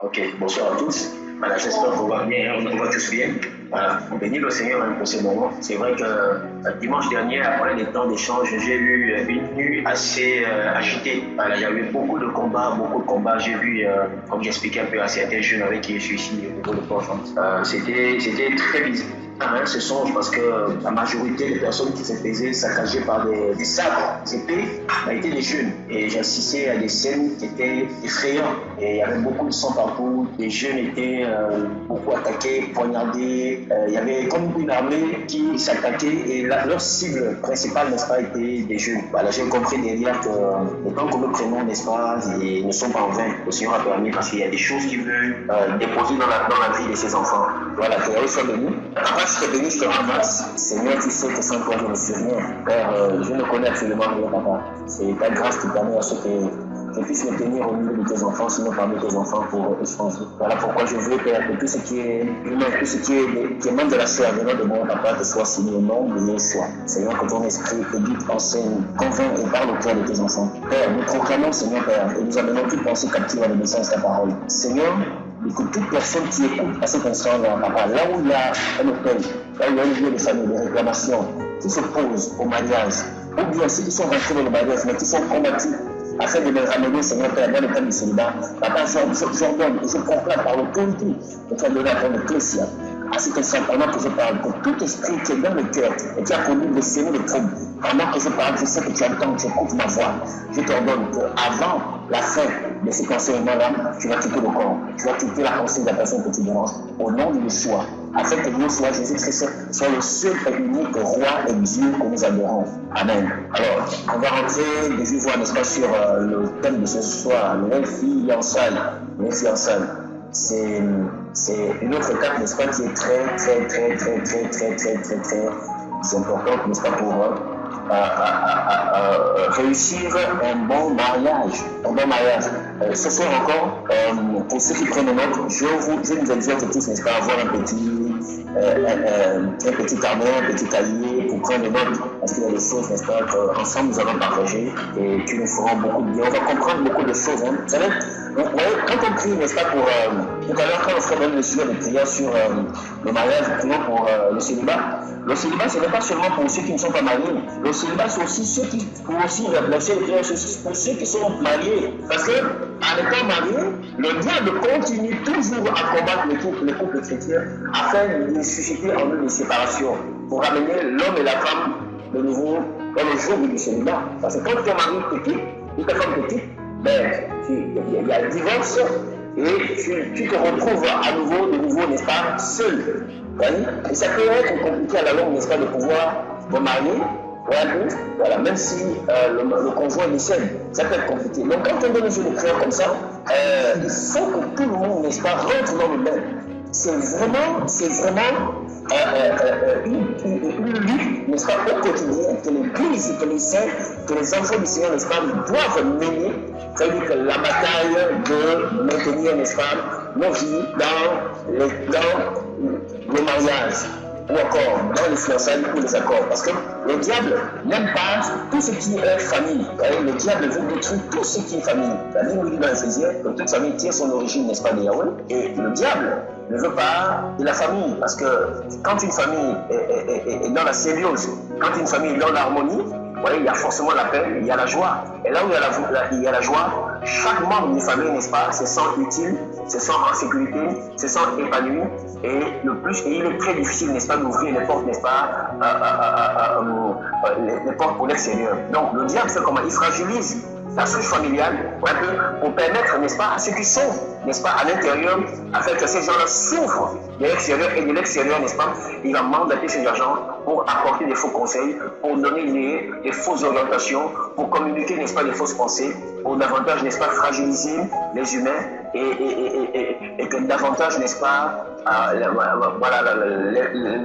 Ok, bonsoir à tous. Voilà, j'espère qu'on va bien, on va tous bien. Voilà, on bénit le Seigneur pour ce moment. C'est vrai que dimanche dernier, après les temps d'échange, j'ai eu une nuit assez agitée. Voilà, il y a eu beaucoup de combats, beaucoup de combats. J'ai vu, comme j'expliquais un peu à certains jeunes avec qui je suis ici au niveau de Port-France, c'était très bizarre. Hein, ce songe parce que la majorité des personnes qui se faisaient saccager par des sabres, des épées, étaient des jeunes. Et j'assistais à des scènes qui étaient effrayantes. Et il y avait beaucoup de sang partout. Les jeunes étaient beaucoup attaqués, poignardés. Il y avait comme une armée qui s'attaquait et leur cible principale, n'est-ce pas, était des jeunes. Voilà, j'ai compris derrière que les temps que nous prenons, n'est-ce pas, ils ne sont pas en vain. Le Seigneur a permis parce qu'il y a des choses qu'il veut déposer dans la vie de ses enfants. Voilà, que Yahweh soit béni. Je te bénis, je te remercie. Seigneur, tu sais que sans toi, je ne suis rien. Père, je ne connais absolument rien, papa. C'est ta grâce qui permet à ce que je puisse me tenir au milieu de tes enfants, sinon parmi tes enfants pour échanger. Voilà pourquoi je veux, Père, que tout ce qui est humain, tout ce qui est membre de la chair, venant de mon papa, te soit signé au nom de Yeshua. Seigneur, que ton esprit éduque, enseigne, convainc et parle au cœur de tes enfants. Père, nous proclamons, Seigneur, Père, et nous amenons toute pensée captive à l'obéissance de ta parole. Seigneur, et que toute personne qui écoute à cet instant-là, papa, là où il y a un hôtel, là où il y a un lieu de famille, des réclamations, qui s'opposent au mariage, ou bien ceux qui sont rentrés dans le mariage, mais qui sont combattus, afin de les ramener, Seigneur Père, dans le cadre du célibat. Papa, j'ordonne et je proclame par l'autorité que tu as donné à ton ecclésia, à cet instant, pendant que je parle, que tout esprit qui est dans le cœur et qui a connu le sémé de troubles, pendant que je parle, je sais que tu entends, tu écoutes ma voix. Je t'ordonne qu'avant la fin de ces enseignements-là, tu vas quitter le corps, tu vas quitter la pensée de la personne que tu déranges, au nom de Yeshua, afin que Yeshua, Jésus-Christ, soit le seul et unique roi et Dieu que nous adorons. Amen. Alors, on va rentrer de vive voix, n'est-ce pas, sur le thème de ce soir, les fiançailles. Les fiançailles. C'est une autre étape, n'est-ce pas, qui est très importante, n'est-ce pas, pour réussir un bon mariage. Ce soir encore, pour ceux qui prennent note, je nous exhorte tous, n'est-ce pas, avoir un petit carnet, un petit cahier pour prendre note, parce qu'il y a des choses, n'est-ce pas, qu'ensemble nous allons partager et qui nous feront beaucoup de bien. On va comprendre beaucoup de choses. Hein. Vous savez, quand on prie, n'est-ce pas, pour tout à l'heure, quand on fait même le sujet de prière sur le mariage, prions pour le célibat. Le célibat, ce n'est pas seulement pour ceux qui ne sont pas mariés. Le célibat, c'est aussi ceux qui, pour ceux qui sont mariés. Parce que, en étant marié, le diable continue toujours à combattre les couples chrétiens afin de susciter en eux des séparations, pour ramener l'homme et la femme de nouveau dans le jour du célibat. Parce que quand ton mari te quitte, ou ta femme te quitte, il y a un divorce et tu te retrouves de nouveau, n'est-ce pas, seul. Et ça peut être compliqué à la longue, n'est-ce pas, de pouvoir te marier, voilà, même si le conjoint décède, ça peut être compliqué. Donc quand on donne un jeu de prière comme ça, il faut que tout le monde, n'est-ce pas, rentre dans le bain. C'est vraiment une lutte, n'est-ce pas, au quotidien, que l'Église, que les saints, que les enfants du Seigneur, n'est-ce pas, doivent mener. C'est-à-dire que la bataille de maintenir, n'est-ce pas, nos vies dans le mariage, ou encore dans les fiançailles ou les accords. Parce que le diable n'aime pas tout ce qui est famille. Le diable veut détruire tout ce qui est famille. La Bible dit dans Éphésiens que toute famille tire son origine, n'est-ce pas, de Yahweh. Et le diable ne veut pas de la famille. Parce que quand une famille est dans la symbiose, quand une famille est dans l'harmonie, il y a forcément la paix, il y a la joie. Et là où il y a la joie, chaque membre d'une famille, n'est-ce pas, se sent utile, se sent en sécurité, se sent épanoui. Et il est très difficile, n'est-ce pas, d'ouvrir les portes, n'est-ce pas, les portes pour l'extérieur. Donc le diable fait comment? Il fragilise la souche familiale pour permettre, n'est-ce pas, à ceux qui sont, n'est-ce pas, à l'intérieur, afin que ces gens-là souffrent de l'extérieur, et de l'extérieur, n'est-ce pas, il va mandater ces agents pour apporter des faux conseils, pour donner des fausses orientations, pour communiquer, n'est-ce pas, des fausses pensées, pour davantage, n'est-ce pas, fragiliser les humains et que davantage, n'est-ce pas,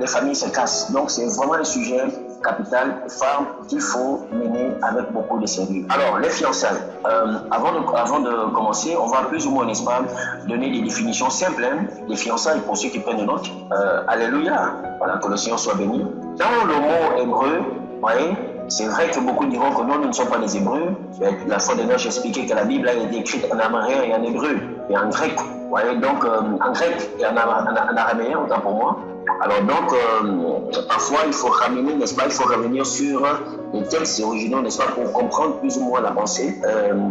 les familles se cassent. Donc c'est vraiment un sujet capital, phare, qu'il faut mener avec beaucoup de sérieux. Alors, les fiançailles. Avant de commencer, on va plus ou moins, n'est-ce pas, donner des définitions simples, des fiançailles pour ceux qui prennent note. Alléluia. Voilà, que le Seigneur soit béni. Dans le mot hébreu, c'est vrai que beaucoup diront que non, nous ne sommes pas des Hébreux. La fois dernière, j'ai expliqué que la Bible a été écrite en araméen et en hébreu et en grec. Vous voyez, donc en grec et en araméen, autant pour moi. Alors donc, parfois il faut ramener, n'est-ce pas, il faut revenir sur les textes originaux, n'est-ce pas, pour comprendre plus ou moins la pensée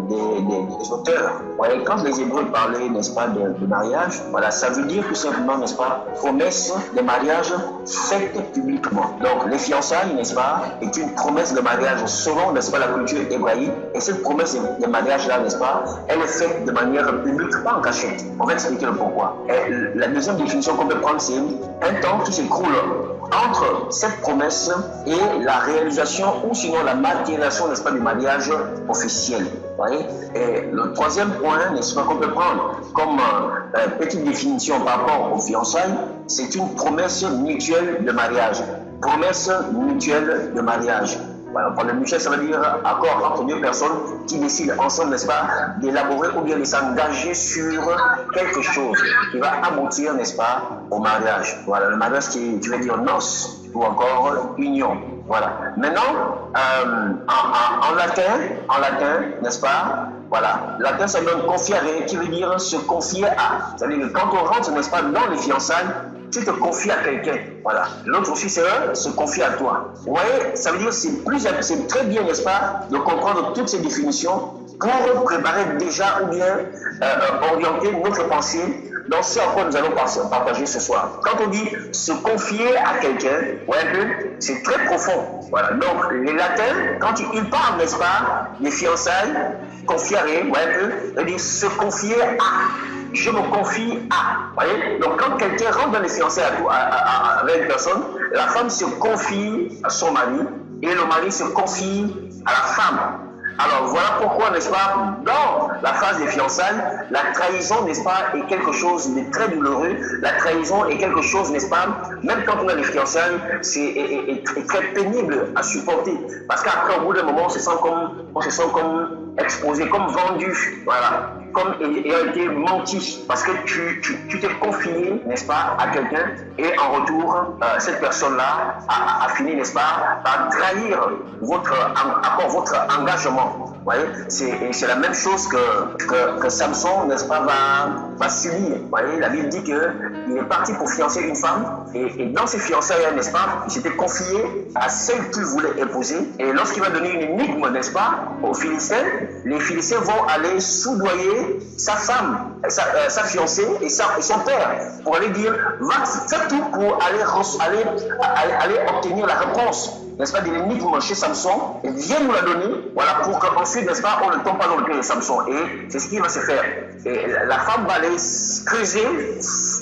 des auteurs. Vous voyez, quand les Hébreux parlaient, n'est-ce pas, de mariage, voilà, ça veut dire tout simplement, n'est-ce pas, promesse de mariage faite publiquement. Donc les fiançailles, n'est-ce pas, est une promesse de mariage selon, n'est-ce pas, la culture hébraïque. Et cette promesse de mariage-là, n'est-ce pas, elle est faite de manière publique, pas en cachette. On va expliquer le pourquoi. Et la deuxième définition qu'on peut prendre, c'est un temps qui s'écroule entre cette promesse et la réalisation ou sinon la matérialisation, n'est-ce pas, du mariage officiel. Voyez? Et le troisième point, n'est-ce pas, qu'on peut prendre comme petite définition par rapport aux fiançailles, c'est une promesse mutuelle de mariage. Promesse mutuelle de mariage. Voilà, pour le mutuel, ça veut dire accord entre deux personnes qui décident ensemble, n'est-ce pas, d'élaborer ou bien de s'engager sur quelque chose qui va aboutir, n'est-ce pas, au mariage. Voilà, le mariage qui veut dire noces ou encore union. Voilà. Maintenant, en latin, n'est-ce pas, voilà, latin ça donne confiare, qui veut dire se confier à. C'est-à-dire que quand on rentre, n'est-ce pas, dans les fiançailles, tu te confies à quelqu'un, voilà. L'autre aussi, c'est se confier à toi. Vous voyez, ça veut dire que c'est très bien, n'est-ce pas, de comprendre toutes ces définitions pour préparer déjà ou bien orienter notre pensée dans ce à quoi nous allons partager ce soir. Quand on dit se confier à quelqu'un, ouais, c'est très profond. Voilà. Donc, les latins, quand ils parlent, n'est-ce pas, des fiançailles, confiare, ouais, veut dire se confier à. Je me confie à. Voyez? Donc, quand quelqu'un rentre dans les fiançailles avec une personne, la femme se confie à son mari et le mari se confie à la femme. Alors, voilà pourquoi, n'est-ce pas, dans la phase des fiançailles, la trahison, n'est-ce pas, est quelque chose de très douloureux. La trahison est quelque chose, n'est-ce pas, même quand on a les fiançailles, est très pénible à supporter. Parce qu'après, au bout d'un moment, on se sent comme exposé, comme vendu, voilà, comme ayant été menti. Parce que tu t'es confié, n'est-ce pas, à quelqu'un, et en retour, cette personne-là a fini, n'est-ce pas, par trahir votre engagement. Vous voyez, c'est la même chose que Samson, n'est-ce pas, va subir. Vous voyez, la Bible dit qu'il est parti pour fiancer une femme, et dans ses fiançailles, n'est-ce pas, il s'était confié à celle qu'il voulait épouser, et lorsqu'il va donner une énigme, n'est-ce pas, aux Philistins, les Philistins vont aller soudoyer sa femme, sa fiancée et son père, pour aller dire, va faire tout pour aller obtenir la réponse, n'est-ce pas, de l'énigme chez Samson, et viens nous la donner, voilà, pour qu'ensuite, n'est-ce pas, on ne tombe pas dans le pied de Samson. Et c'est ce qui va se faire. Et la femme va aller creuser,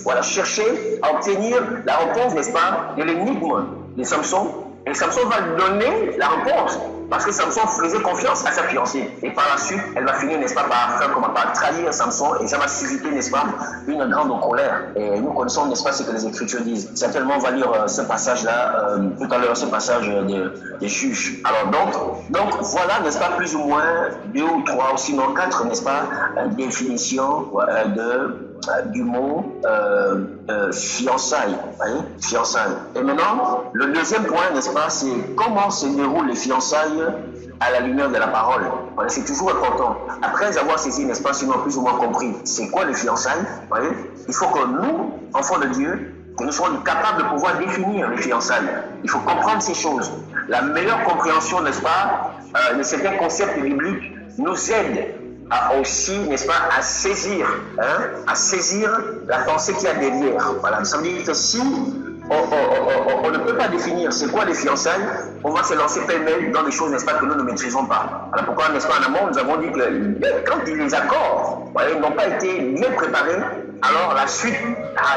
voilà, chercher à obtenir la réponse, n'est-ce pas, de l'énigme de Samson. Et Samson va donner la réponse. Parce que Samson faisait confiance à sa fiancée. Et par la suite, elle va finir, n'est-ce pas, par trahir Samson. Et ça va susciter, n'est-ce pas, une grande colère. Et nous connaissons, n'est-ce pas, ce que les Écritures disent. Certainement, on va lire ce passage-là, tout à l'heure, ce passage des juges. Alors donc voilà, n'est-ce pas, plus ou moins 2 ou 3 ou sinon 4, n'est-ce pas, définitions du mot fiançailles. Voyez, fiançailles. Et maintenant, le deuxième point, n'est-ce pas, c'est comment se déroulent les fiançailles à la lumière de la parole. Voilà, c'est toujours important. Après avoir saisi, n'est-ce pas, sinon plus ou moins compris, c'est quoi les fiançailles, voyez, il faut que nous, enfants de Dieu, que nous soyons capables de pouvoir définir les fiançailles. Il faut comprendre ces choses. La meilleure compréhension, n'est-ce pas, de certains concepts bibliques nous aide aussi, n'est-ce pas, à saisir la pensée qu'il y a derrière. Voilà, ça veut dire que si on ne peut pas définir c'est quoi les fiançailles, on va se lancer pêle-mêle dans des choses, n'est-ce pas, que nous ne maîtrisons pas. Alors pourquoi, n'est-ce pas, en amont, nous avons dit que quand les accords, voyez, n'ont pas été bien préparés, alors la suite,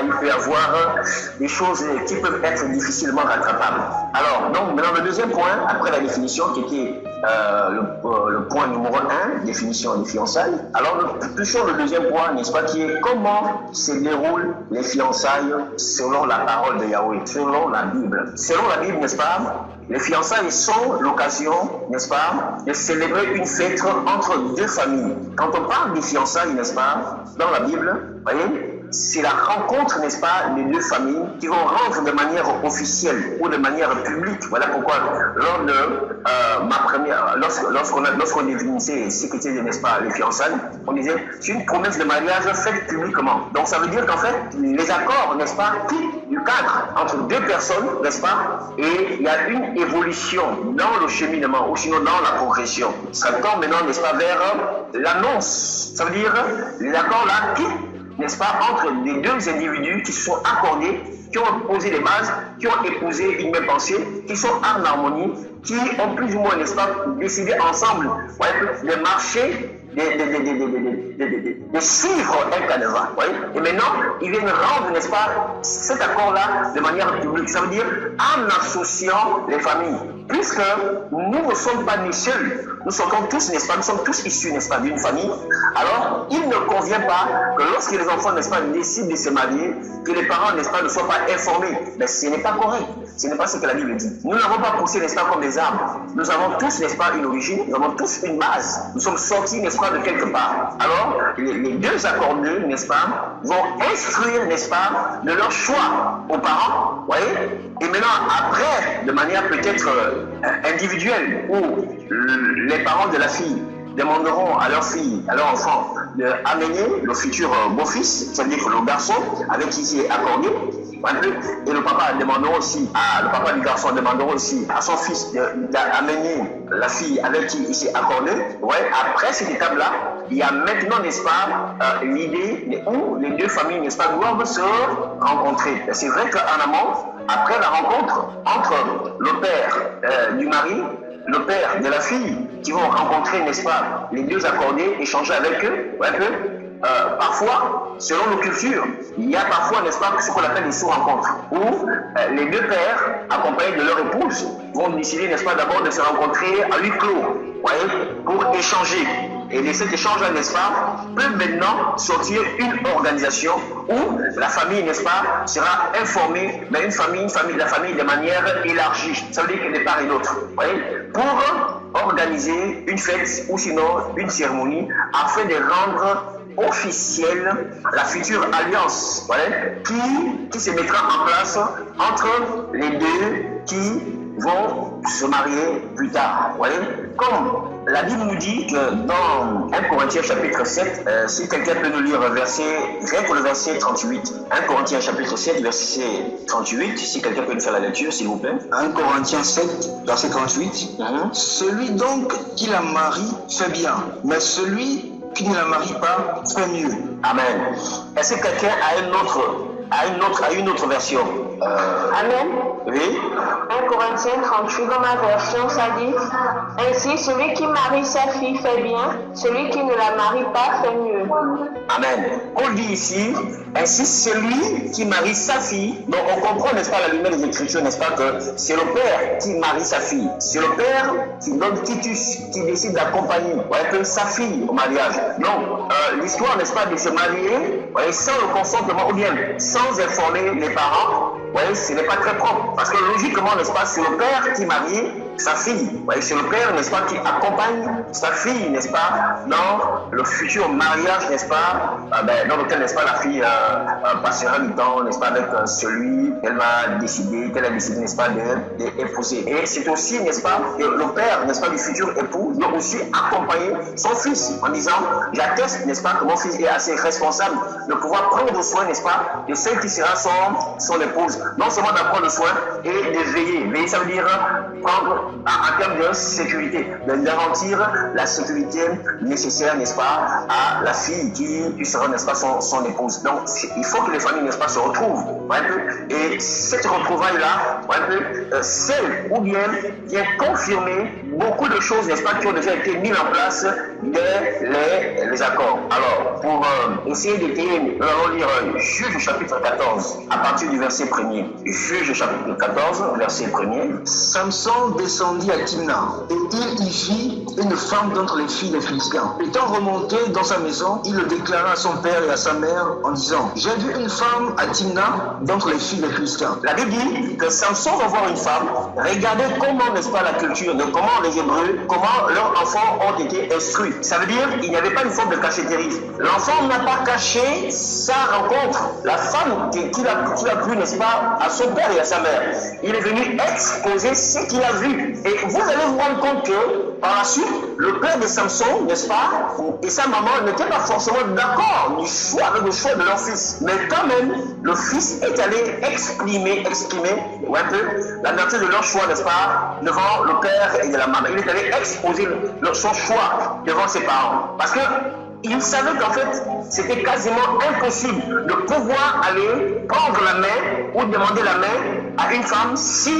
il peut y avoir des choses qui peuvent être difficilement rattrapables. Alors, donc, maintenant, le deuxième point, après la définition, qui était le point numéro 1, définition des fiançailles. Alors, nous touchons le deuxième point, n'est-ce pas, qui est comment se déroulent les fiançailles selon la parole de Yahweh, selon la Bible. Selon la Bible, n'est-ce pas, les fiançailles sont l'occasion, n'est-ce pas, de célébrer une fête entre deux familles. Quand on parle des fiançailles, n'est-ce pas, dans la Bible, voyez, c'est la rencontre, n'est-ce pas, des deux familles qui vont rendre de manière officielle ou de manière publique. Voilà pourquoi, lors de lorsqu'on définissait ce qu'était, n'est-ce pas, les fiançailles, on disait c'est une promesse de mariage faite publiquement. Donc ça veut dire qu'en fait, les accords, n'est-ce pas, quittent du cadre entre deux personnes, n'est-ce pas, et il y a une évolution dans le cheminement ou sinon dans la progression. Ça tombe maintenant, n'est-ce pas, vers l'annonce. Ça veut dire les accords là quittent, n'est-ce pas, entre les deux individus qui se sont accordés, qui ont posé les bases, qui ont épousé une même pensée, qui sont en harmonie, qui ont plus ou moins, n'est-ce pas, décidé ensemble de marcher, de suivre un canevas. Et maintenant, ils viennent rendre, n'est-ce pas, cet accord-là de manière publique. Ça veut dire en associant les familles. Puisque nous ne sommes pas nés seuls, nous sommes tous, n'est-ce pas, nous sommes tous issus, n'est-ce pas, d'une famille. Alors, il ne convient pas que lorsque les enfants, n'est-ce pas, décident de se marier, que les parents, n'est-ce pas, ne soient pas informés. Mais ce n'est pas correct. Ce n'est pas ce que la Bible dit. Nous n'avons pas poussé, n'est-ce pas, comme des arbres. Nous avons tous, n'est-ce pas, une origine, nous avons tous une base. Nous sommes sortis, n'est-ce pas, de quelque part. Alors, les deux accordés, n'est-ce pas, vont instruire, n'est-ce pas, de leur choix aux parents, voyez. Et maintenant, après, de manière peut-être individuelle, où les parents de la fille demanderont à leur fille, à leur enfant, d'amener le futur beau-fils, c'est-à-dire que le garçon avec qui il est accordé, et le papa du garçon demandera aussi à son fils d'amener la fille avec qui il s'est accordé. Après cette étape-là, il y a maintenant, n'est-ce pas, l'idée où les deux familles, n'est-ce pas, doivent se rencontrer. C'est vrai qu'en amont, après la rencontre entre le père du mari, le père de la fille, qui vont rencontrer, n'est-ce pas, les deux accordés, échanger avec eux, parfois, selon nos cultures, il y a parfois, n'est-ce pas, ce qu'on appelle des sous-rencontres, où les deux pères, accompagnés de leur épouse, vont décider, n'est-ce pas, d'abord de se rencontrer à huis clos, pour échanger. Et de cet échange-là, n'est-ce pas, peut maintenant sortir une organisation où la famille, n'est-ce pas, sera informée, mais la famille de manière élargie. Ça veut dire que de part et d'autre. Pour organiser une fête ou sinon une cérémonie afin de rendre officielle la future alliance qui se mettra en place entre les deux qui vont se marier plus tard. Comme la Bible nous dit que dans 1 Corinthiens chapitre 7, si quelqu'un peut nous lire rien que le verset 38, 1 Corinthiens chapitre 7, verset 38, si quelqu'un peut nous faire la lecture, s'il vous plaît. 1 Corinthiens 7, verset 38. Celui donc qui la marie fait bien, mais celui qui ne la marie pas fait mieux. Amen. Est-ce que quelqu'un a une autre version? Amen. Oui. 1 Corinthiens 38 dans ma version, ça dit: ainsi, celui qui marie sa fille fait bien, celui qui ne la marie pas fait mieux. Amen. On dit ici, ainsi celui qui marie sa fille, donc on comprend, n'est-ce pas, la lumière des Écritures, n'est-ce pas, que c'est le père qui marie sa fille. C'est le père qui donne quitus, qui décide d'accompagner sa fille au mariage. Donc, l'histoire, n'est-ce pas, de se marier sans le consentement ou bien sans informer les parents, ce n'est pas très propre. Parce que logiquement, n'est-ce pas, c'est le père qui marie sa fille. C'est le père, n'est-ce pas, qui accompagne sa fille, n'est-ce pas, dans le futur mariage, n'est-ce pas, dans lequel, n'est-ce pas, la fille passera du temps, n'est-ce pas, avec celui qu'elle a décidé, n'est-ce pas, d'épouser. Et c'est aussi, n'est-ce pas, le père, n'est-ce pas, du futur époux doit aussi accompagner son fils en disant: j'atteste, n'est-ce pas, que mon fils est assez responsable de pouvoir prendre soin, n'est-ce pas, de celle qui sera son épouse. Non seulement d'en prendre soin et de veiller. Veiller, ça veut dire prendre en termes de sécurité, de garantir la sécurité nécessaire, n'est-ce pas, à la fille qui sera, n'est-ce pas, son épouse. Donc, il faut que les familles, n'est-ce pas, se retrouvent. Et cette retrouvaille-là, celle ou bien vient confirmer beaucoup de choses, n'est-ce pas, qui ont déjà été mises en place dès les accords. Alors, pour essayer d'étayer, nous allons lire Juge chapitre 14, à partir du verset 1er. Juge chapitre 14, verset 1er. Samson descendit à Timna, et il y vit une femme d'entre les filles des Philistins. Étant remonté dans sa maison, il le déclara à son père et à sa mère en disant: j'ai vu une femme à Timna d'entre les filles des Philistins. La Bible dit que Samson va voir une femme. Regardez comment, n'est-ce pas, la culture, de comment les Hébreux, comment leurs enfants ont été instruits. exclu. Ça veut dire qu'il n'y avait pas une forme de cachotterie. L'enfant n'a pas caché sa rencontre. La femme qu'il a cru, n'est-ce pas, à son père et à sa mère. Il est venu exposer ce qu'il a vu. Et vous allez vous rendre compte que, par la suite, le père de Samson, n'est-ce pas, et sa maman n'étaient pas forcément d'accord avec le choix de leur fils. Mais quand même, le fils est allé exprimer un peu la nature de leur choix, n'est-ce pas, devant le père et de la maman. Il est allé exposer son choix devant ses parents. Parce que il savait qu'en fait, c'était quasiment impossible de pouvoir aller prendre la main ou demander la main à une femme si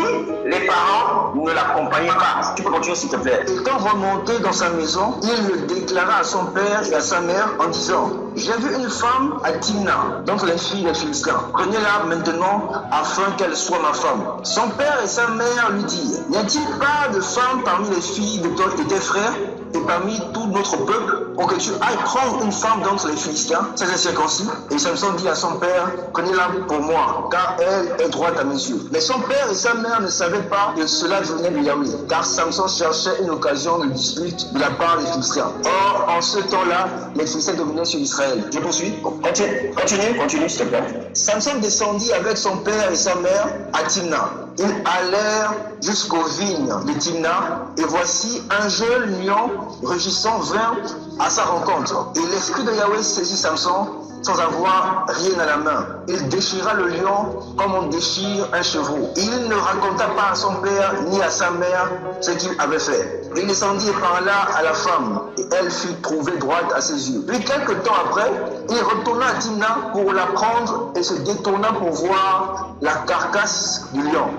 les parents ne l'accompagnaient pas. Tu peux continuer s'il te plaît. Étant remonté dans sa maison, il le déclara à son père et à sa mère en disant: j'ai vu une femme à Timna, donc les filles des Philistins. Prenez-la maintenant afin qu'elle soit ma femme. Son père et sa mère lui dirent: n'y a-t-il pas de femme parmi les filles de tes frères et parmi tout notre peuple pour que tu ailles prendre une femme d'entre les Philistins? C'est circoncis. Et Samson dit à son père: prenez-la pour moi, car elle est droite à mes yeux. Mais son père et sa mère ne savaient pas que cela venait de Yahweh, car Samson cherchait une occasion de dispute de la part des Philistins. Or, en ce temps-là, les Philistins dominaient sur Israël. Je poursuis. Continue, s'il te plaît. Samson descendit avec son père et sa mère à Timna. Ils allèrent jusqu'aux vignes de Timna, et voici un jeune lion rugissant vint à sa rencontre. Et l'esprit de Yahweh saisit Samson sans avoir rien à la main. Il déchira le lion comme on déchire un chevreau. Il ne raconta pas à son père ni à sa mère ce qu'il avait fait. Il descendit et parla à la femme, et elle fut trouvée droite à ses yeux. Puis quelque temps après, il retourna à Timna pour la prendre et se détourna pour voir la carcasse du lion.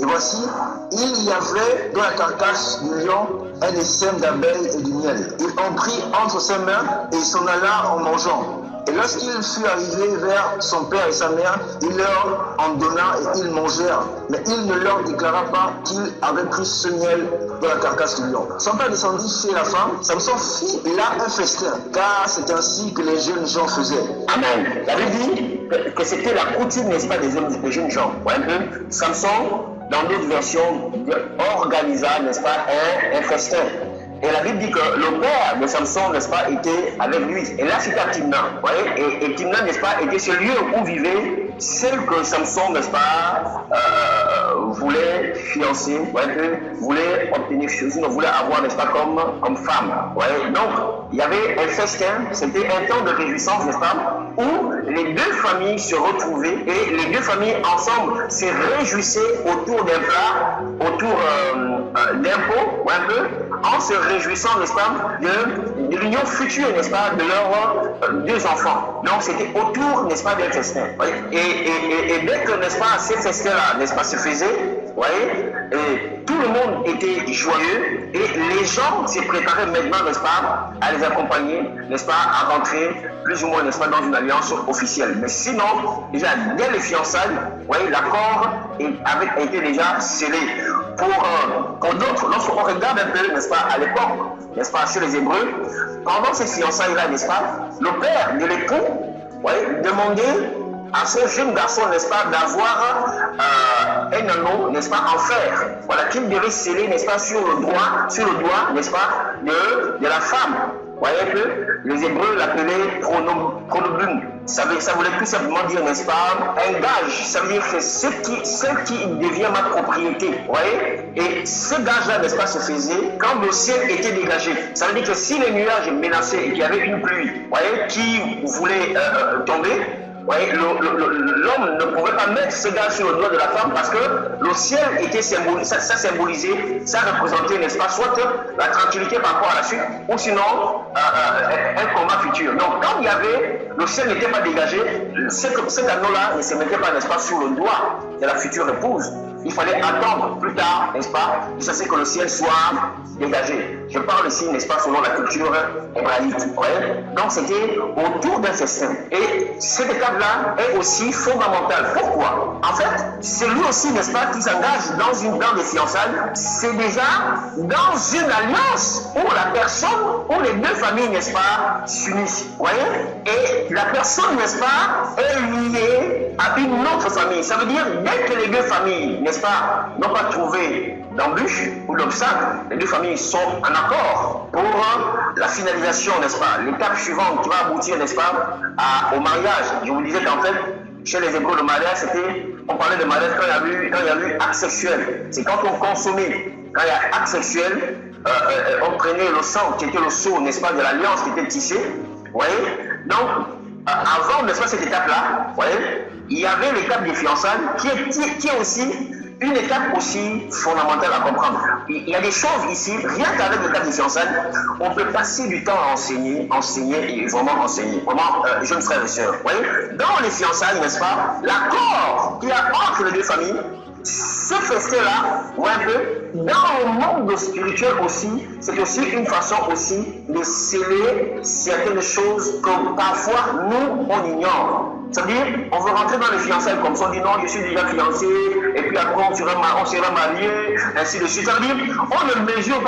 Et voici, il y avait dans la carcasse du lion un essaim d'abeilles et du miel. Il en prit entre ses mains et s'en alla en mangeant. Et lorsqu'il fut arrivé vers son père et sa mère, il leur en donna et ils mangèrent. Mais il ne leur déclara pas qu'il avait pris ce miel dans la carcasse du lion. Son père descendit chez la femme. Samson fit là un festin, car c'est ainsi que les jeunes gens faisaient. Amen. La Bible dit que c'était la coutume, n'est-ce pas, des jeunes gens. Ouais, un peu. Samson, dans d'autres versions, organisa, n'est-ce pas, un festin. Et la Bible dit que le père de Samson, n'est-ce pas, était avec lui. Et là, c'était à Timna. Et Timna, n'est-ce pas, était ce lieu où vivait celle que Samson, n'est-ce pas, voulait fiancer, voulait obtenir, voulait avoir, n'est-ce pas, comme femme. Donc, il y avait un festin, c'était un temps de réjouissance, n'est-ce pas, où les deux familles se retrouvaient et les deux familles ensemble se réjouissaient autour d'un plat, autour d'un pot, un peu, en se réjouissant, n'est-ce pas, de l'union future, n'est-ce pas, de leurs deux enfants. Donc c'était autour, n'est-ce pas, d'un festin. Et dès que, n'est-ce pas, ces festins-là, n'est-ce pas, se faisaient, et tout le monde était joyeux et les gens se préparaient maintenant, n'est-ce pas, à les accompagner, n'est-ce pas, à rentrer plus ou moins, n'est-ce pas, dans une alliance officielle. Mais sinon, déjà, dès les fiançailles, l'accord avait été déjà scellé. Pour d'autres, lorsqu'on regarde un peu, n'est-ce pas, à l'époque, n'est-ce pas, chez les Hébreux, pendant ces fiançailles-là, n'est-ce pas, le père de l'époux, demandait à ce jeune garçon, n'est-ce pas, d'avoir un anneau, n'est-ce pas, en fer, qu'il devait sceller, n'est-ce pas, sur le doigt, n'est-ce pas, de la femme. Vous voyez un peu, les Hébreux l'appelaient chronobune. Ça voulait tout simplement dire, n'est-ce pas, un gage. Ça veut dire que ce qui devient ma propriété. Vous voyez, et ce gage-là, n'est-ce pas, se faisait quand le ciel était dégagé. Ça veut dire que si les nuages menaçaient et qu'il y avait une pluie, vous voyez, qui voulait tomber, l'homme ne pouvait pas mettre ce gage sur le doigt de la femme parce que le ciel était symbolisé, ça symbolisait, ça représentait, n'est-ce pas, soit la tranquillité par rapport à la suite ou sinon un combat futur. Donc quand il y avait, le ciel n'était pas dégagé, cet anneau-là ne se mettait pas, n'est-ce pas, sur le doigt de la future épouse. Il fallait attendre plus tard, n'est-ce pas, jusqu'à ce que le ciel soit dégagé. Je parle ici, n'est-ce pas, selon la culture hébraïque. Donc c'était autour d'un festin. Et cette étape-là est aussi fondamentale. Pourquoi? En fait, c'est lui aussi, n'est-ce pas, qui s'engage dans des fiançailles. C'est déjà dans une alliance où la personne, où les deux familles, n'est-ce pas, s'unissent. Vous voyez? Et la personne, n'est-ce pas, est liée à une autre famille. Ça veut dire, dès que les deux familles, n'est-ce pas, n'ont pas trouvé d'embûche ou d'obstacle, les deux familles sont en accord pour la finalisation, n'est-ce pas, l'étape suivante qui va aboutir, n'est-ce pas, au mariage. Je vous disais qu'en fait, chez les Hébreux, le mariage, on parlait de mariage quand il y a eu acte sexuel. C'est quand on consommait, quand il y a acte sexuel, on prenait le sang qui était le sceau, n'est-ce pas, de l'alliance qui était tissée. Vous voyez? Donc, avant, n'est-ce pas, cette étape-là, vous voyez, il y avait l'étape des fiançailles qui est aussi une étape aussi fondamentale à comprendre. Il y a des choses ici, rien qu'avec l'étape des fiançailles, on peut passer du temps à enseigner et vraiment enseigner. Vraiment, jeunes frères et sœurs. Vous voyez, dans les fiançailles, n'est-ce pas, l'accord qu'il y a entre les deux familles, ce festin-là, un peu, dans le monde spirituel aussi, c'est aussi une façon aussi de sceller certaines choses que parfois nous, on ignore. C'est-à-dire, on veut rentrer dans les fiançailles comme ça, on dit non, je suis déjà fiancé, et puis après on sera marié, ainsi de suite. C'est-à-dire, on ne mesure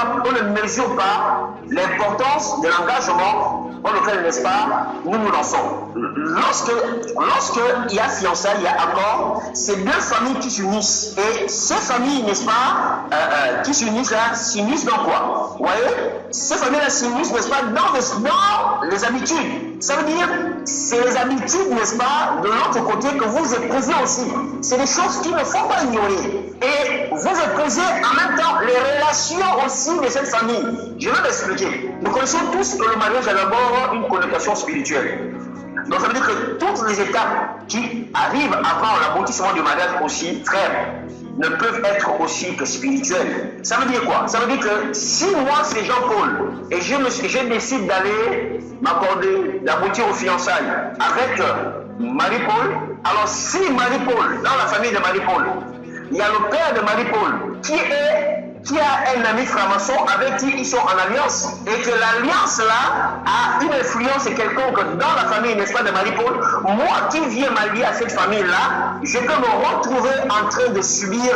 pas l'importance de l'engagement dans lequel, n'est-ce pas, nous nous lançons. Lorsque il y a fiançailles, il y a accord, c'est deux familles qui s'unissent. Et ces familles, n'est-ce pas, qui s'unissent là, s'unissent dans quoi? Vous voyez? Ces familles-là s'unissent, n'est-ce pas, dans les habitudes. Ça veut dire, c'est les habitudes, n'est-ce pas, de l'autre côté que vous éprouvez aussi. C'est des choses qu'il ne faut pas ignorer. Et vous éprouvez en même temps les relations aussi de cette famille. Je vais m'expliquer. Nous connaissons tous que le mariage a d'abord une connotation spirituelle. Donc ça veut dire que toutes les étapes qui arrivent avant l'aboutissement du mariage aussi, frères, ne peuvent être aussi que spirituelles. Ça veut dire quoi? Ça veut dire que si moi c'est Jean-Paul et je décide d'aller m'accorder, d'aboutir aux fiançailles avec Marie-Paul, alors si Marie-Paul, dans la famille de Marie-Paul, il y a le père de Marie-Paul qui a un ami franc-maçon avec qui ils sont en alliance et que l'alliance là a une influence quelconque dans la famille, n'est-ce pas, de Marie-Paul, moi qui viens m'allier à cette famille-là, je peux me retrouver en train de subir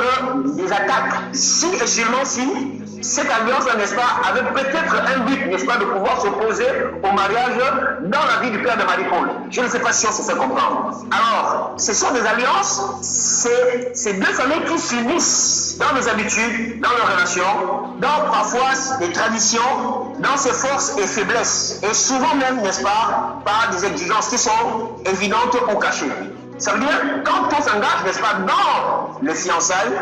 des attaques. Si et seulement si cette alliance-là, n'est-ce pas, avait peut-être un but, n'est-ce pas, de pouvoir s'opposer au mariage dans la vie du père de Marie-Paul. Je ne sais pas si on se fait comprendre. Alors, ce sont des alliances, c'est deux familles qui s'unissent dans les habitudes, dans leurs relations, dans parfois des traditions, dans ses forces et faiblesses. Et souvent même, n'est-ce pas, par des exigences qui sont évidentes ou cachées. Ça veut dire, quand on s'engage, n'est-ce pas, dans les fiançailles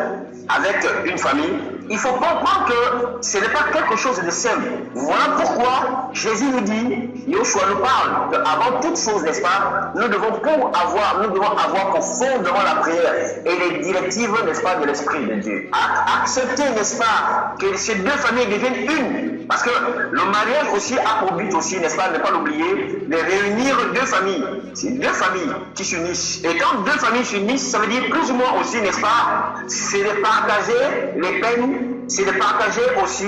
avec une famille, il faut comprendre que ce n'est pas quelque chose de simple. Voilà pourquoi Jésus nous dit, Yoshua nous parle qu'avant toute chose, n'est-ce pas, nous devons avoir comme fondement la prière et les directives, n'est-ce pas, de l'Esprit de Dieu. Accepter, n'est-ce pas, que ces deux familles deviennent une. Parce que le mariage aussi a pour but aussi, n'est-ce pas, ne pas l'oublier, de réunir deux familles. C'est deux familles qui s'unissent. Et quand deux familles s'unissent, ça veut dire plus ou moins aussi, n'est-ce pas, c'est de partager les peines, c'est de partager aussi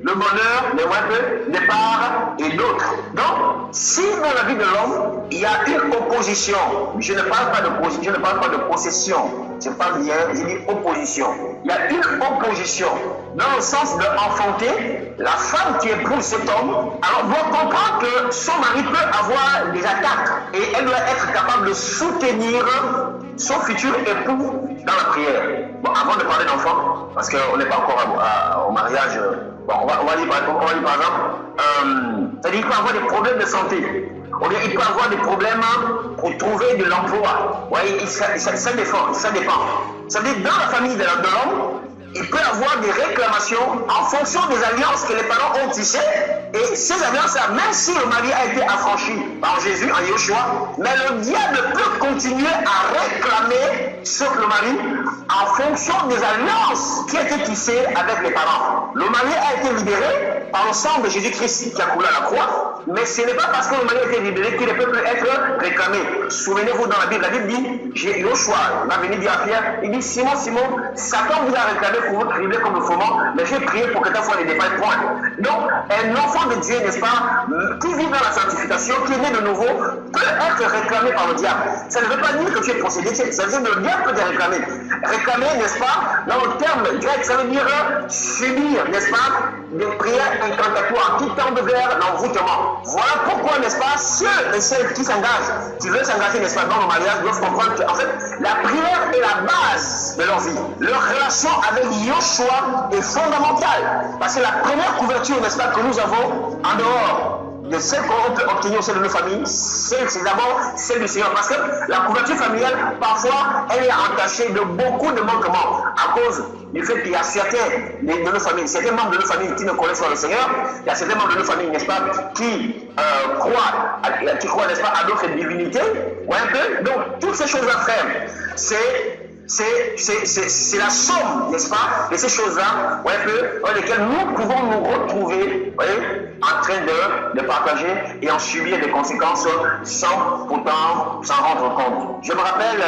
le bonheur, les web, des parts et d'autres. Donc, si dans la vie de l'homme, il y a une opposition, je ne parle pas de possession, je parle bien, je dis opposition. Il y a une opposition dans le sens d'enfanter la femme qui épouse cet homme. Alors, doit comprendre que son mari peut avoir des attaques et elle doit être capable de soutenir son futur époux dans la prière. Bon, avant de parler d'enfant, parce qu'on n'est pas encore au mariage, bon, on va dire par exemple, c'est-à-dire qu'il peut avoir des problèmes de santé. Il peut avoir des problèmes pour trouver de l'emploi. Ouais, ça dépend. Ça veut dire dans la famille de l'homme, il peut avoir des réclamations en fonction des alliances que les parents ont tissées. Et ces alliances-là, même si le mari a été affranchi par Jésus, en Yoshua, mais le diable peut continuer à réclamer sur le mari en fonction des alliances qui étaient tissées avec les parents. Le mari a été libéré par le sang de Jésus-Christ qui a coulé à la croix, mais ce n'est pas parce que le mari a été libéré qu'il ne peut plus être réclamé. Souvenez-vous, dans la Bible dit, Yoshua va venir dire à Pierre, il dit, Simon, Satan vous a réclamé pour vous tribler comme le fourment, mais j'ai prié pour que ta foi ne dépasse point. Donc, un enfant de Dieu, n'est-ce pas, qui vit dans la sanctification, qui est né de nouveau, peut être réclamé par le diable. Ça ne veut pas dire que tu es possédé, ça veut dire que le diable peut te réclamer. Réclamer, n'est-ce pas, dans le terme grec, ça veut dire subir, n'est-ce pas, des prières incantatoires qui tendent vers l'envoûtement. Voilà pourquoi, n'est-ce pas, ceux et celles qui s'engagent, qui veulent s'engager, n'est-ce pas, dans le mariage, doivent comprendre qu'en fait, la prière est la base de leur vie. Leur relation avec Yoshua est fondamentale. Parce que la première couverture, n'est-ce pas, que nous avons en dehors de celle qu'on peut obtenir au sein de nos familles, c'est d'abord celle du Seigneur. Parce que la couverture familiale, parfois, elle est entachée de beaucoup de manquements à cause du fait qu'il y a certains de nos familles, certains membres de nos familles qui ne connaissent pas le Seigneur, il y a certains membres de nos familles, n'est-ce pas, qui croient, n'est-ce pas, à d'autres divinités, ouais, un peu. Donc, toutes ces choses-là, frère, c'est la somme, n'est-ce pas, de ces choses-là, ouais, un peu, dans lesquelles nous pouvons nous retrouver, voyez, en train de partager et en subir des conséquences sans pourtant s'en rendre compte. Je me rappelle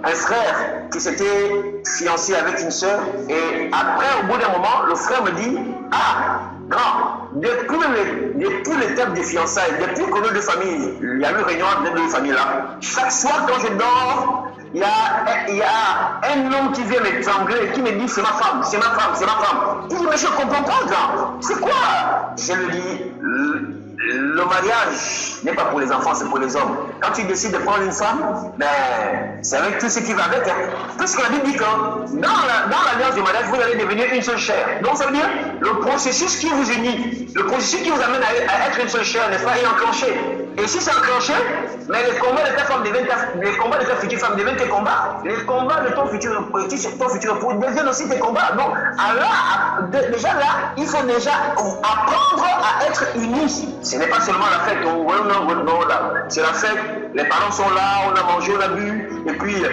un frère qui s'était fiancé avec une sœur et après, au bout d'un moment, le frère me dit, ah, grand, depuis l'étape des fiançailles, depuis qu'on est de famille, il y a eu réunion entre les deux familles là, chaque soir quand je dors, il y a un homme qui vient m'étrangler et qui me dit c'est ma femme, c'est ma femme, c'est ma femme. Il dit mais je ne comprends pas, grand. C'est quoi? Je lui dis le mariage n'est pas pour les enfants, c'est pour les hommes. Quand tu décides de prendre une femme, ben, c'est avec tout ce qui va avec. Hein. Parce que la Bible dit que dans l'alliance du mariage, vous allez devenir une seule chair. Donc ça veut dire le processus qui vous unit, le processus qui vous amène à être une seule chair, n'est-ce pas, est enclenché. Et si c'est enclenché, mais les combats de ta femme deviennent les combats de ta future femme deviennent tes combats. Les combats de ton futur époux deviennent aussi tes combats. Donc déjà là, il faut déjà apprendre à être unis. Ce n'est pas seulement la fête, c'est la fête, les parents sont là, on a mangé, on a bu, et puis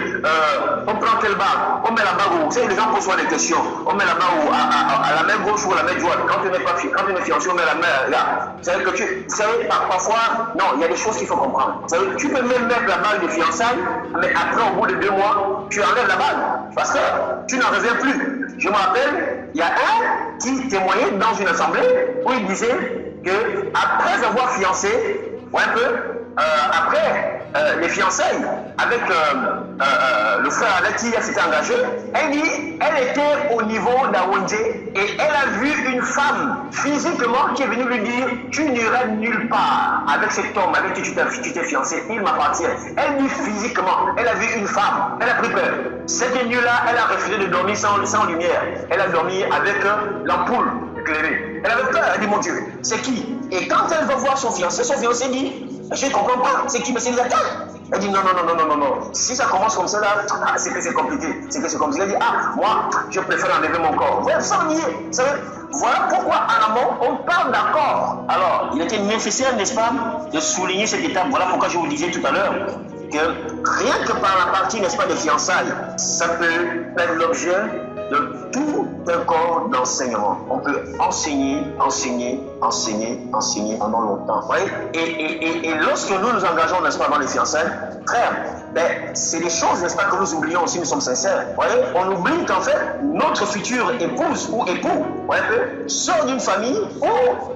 on prend quelle bague? On met la bague où? Vous savez, les gens posent souvent des questions. On met la bague où? À la main gauche ou à la main droite? Quand on est fiancé, on met la main là. Vous savez, vous savez, parfois, non, il y a des choses qu'il faut comprendre. Vous savez, tu peux même mettre la bague de fiançailles, mais après, au bout de 2 mois, tu enlèves la bague, parce que tu n'en reviens plus. Je me rappelle, il y a un qui témoignait dans une assemblée où il disait que après avoir fiancé, ou un peu, après les fiançailles avec le frère avec qui elle s'était engagée, elle dit, elle était au niveau d'Awonje et elle a vu une femme physiquement qui est venue lui dire, tu n'iras nulle part avec cet homme avec qui tu t'es fiancé, il m'appartient. Elle dit physiquement, elle a vu une femme, elle a pris peur. Cette nuit-là, elle a refusé de dormir sans lumière. Elle a dormi avec l'ampoule éclairée. Elle avait peur, elle a dit, mon Dieu, c'est qui? Et quand elle va voir son fiancé dit, je ne comprends pas, c'est qui me célibataire? Elle dit non. Si ça commence comme ça, là, c'est que c'est compliqué. C'est que c'est compliqué. Elle dit, moi, je préfère enlever mon corps. Vous ça nier. Voilà pourquoi en amont, on parle d'accord. Alors, il était nécessaire, n'est-ce pas, de souligner cette étape. Voilà pourquoi je vous disais tout à l'heure que rien que par la partie, n'est-ce pas, des fiançailles, ça peut faire l'objet de tout un corps d'enseignement. On peut enseigner pendant longtemps. Voyez? Et lorsque nous nous engageons, n'est-ce pas, dans les fiançailles, frère, ben, c'est des choses, n'est-ce pas, que nous oublions si nous sommes sincères. Voyez? On oublie qu'en fait, notre future épouse ou époux, sort d'une famille où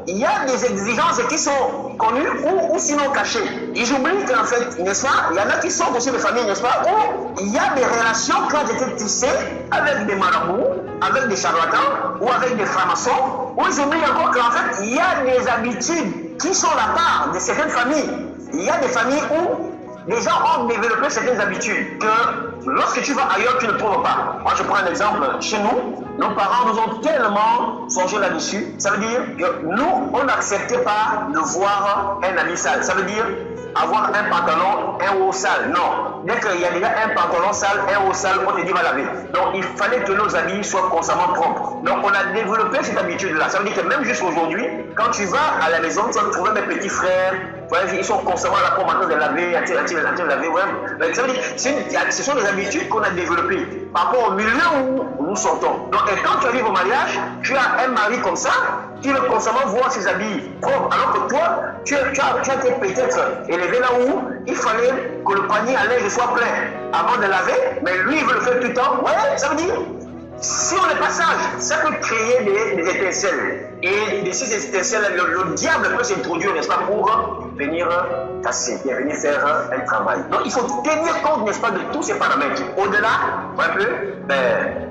il y a des exigences qui sont connues ou sinon cachées. Et j'oublie qu'en fait, n'est-ce pas, il y en a qui sortent aussi de familles, n'est-ce pas, où il y a des relations qui ont été tissées avec des marabouts, avec des charlatans ou avec des francs-maçons, où ils oublient encore qu'en fait, il y a des habitudes qui sont la part de certaines familles. Il y a des familles où les gens ont développé certaines habitudes que lorsque tu vas ailleurs, tu ne trouves pas. Moi, je prends un exemple. Chez nous, nos parents nous ont tellement forgé là-dessus. Ça veut dire que nous, on n'acceptait pas de voir un habit sale. Ça veut dire avoir un pantalon, un haut sale. Non. Dès qu'il y a déjà un pantalon sale, un haut sale, on te dit va laver. Donc, il fallait que nos habits soient constamment propres. Donc, on a développé cette habitude-là. Ça veut dire que même jusqu'aujourd'hui, quand tu vas à la maison, tu vas trouver mes petits frères. Ils sont constamment là pour maintenant de laver, laver. Ouais. Ça veut dire que ce sont des habitudes qu'on a développées par rapport au milieu où nous sortons. Donc, et quand tu arrives au mariage, tu as un mari comme ça qui veut constamment voir ses habits propres, alors que toi, tu as été peut-être élevé là où il fallait que le panier à linge soit plein avant de laver, mais lui, il veut le faire tout le temps. Ouais, ça veut dire Si on n'est pas sage, ça peut créer des étincelles. Et de ces étincelles, le diable peut s'introduire, n'est-ce pas, pour venir casser, et venir faire un travail. Donc il faut tenir compte, n'est-ce pas, de tous ces paramètres. Au-delà, un peu,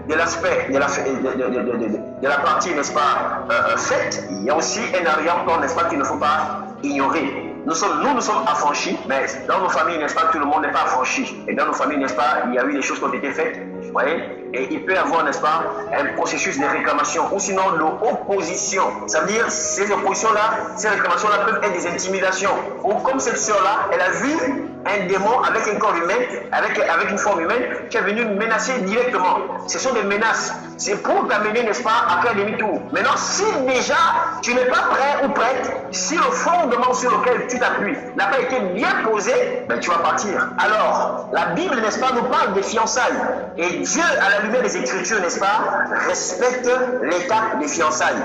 de l'aspect, de la partie, n'est-ce pas, faite, il y a aussi un arrière-plan, n'est-ce pas, qu'il ne faut pas ignorer. Nous sommes affranchis, mais dans nos familles, n'est-ce pas, tout le monde n'est pas affranchi. Et dans nos familles, n'est-ce pas, il y a eu des choses qui ont été faites, vous voyez, et il peut y avoir, n'est-ce pas, un processus de réclamation, ou sinon l'opposition. Ça veut dire, ces oppositions-là, ces réclamations-là peuvent être des intimidations. Ou comme cette sœur-là, elle a vu un démon avec un corps humain, avec une forme humaine, qui est venu menacer directement. Ce sont des menaces. C'est pour t'amener, n'est-ce pas, à faire demi-tour. Maintenant, si déjà tu n'es pas prêt ou prête, si le fondement sur lequel tu t'appuies n'a pas été bien posé, ben tu vas partir. Alors, la Bible, n'est-ce pas, nous parle des fiançailles. Et Dieu, à la lumière des Écritures, n'est-ce pas, respecte l'étape des fiançailles.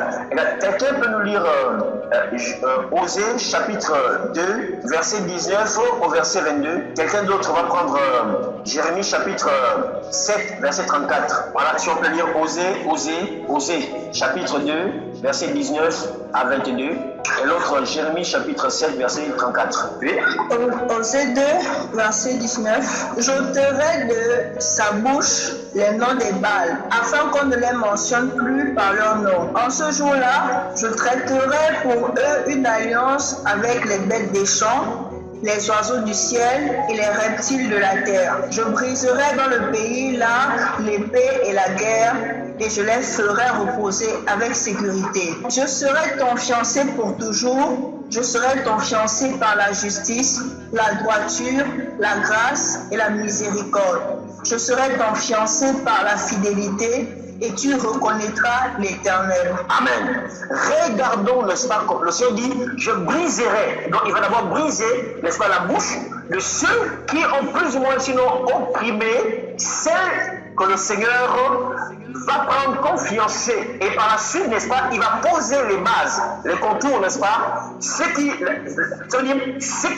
Quelqu'un peut nous lire Osée, chapitre 2, verset 19 au verset 22. Quelqu'un d'autre va prendre Jérémie, chapitre 7, verset 34. Voilà, si on peut lire Osée, chapitre 2, verset 19 à 22. Et l'autre, Jérémie, chapitre 7, verset 34. Oui. Osée 2, verset 19. J'ôterai de sa bouche les noms des Baals, afin qu'on ne les mentionne plus par leur nom. En ce jour-là, je traiterai pour eux une alliance avec les bêtes des champs, les oiseaux du ciel et les reptiles de la terre. Je briserai dans le pays là l'épée et la guerre, et je les ferai reposer avec sécurité. Je serai ton fiancé pour toujours, je serai ton fiancé par la justice, la droiture, la grâce et la miséricorde. Je serai ton fiancé par la fidélité, et tu reconnaîtras l'Éternel. Amen. Regardons, n'est-ce pas, le Seigneur dit, je briserai. Donc il va d'abord briser, n'est-ce pas, la bouche de ceux qui ont plus ou moins sinon opprimé celle que le Seigneur va prendre comme fiancé. Et par la suite, n'est-ce pas, il va poser les bases, les contours, n'est-ce pas, ce qui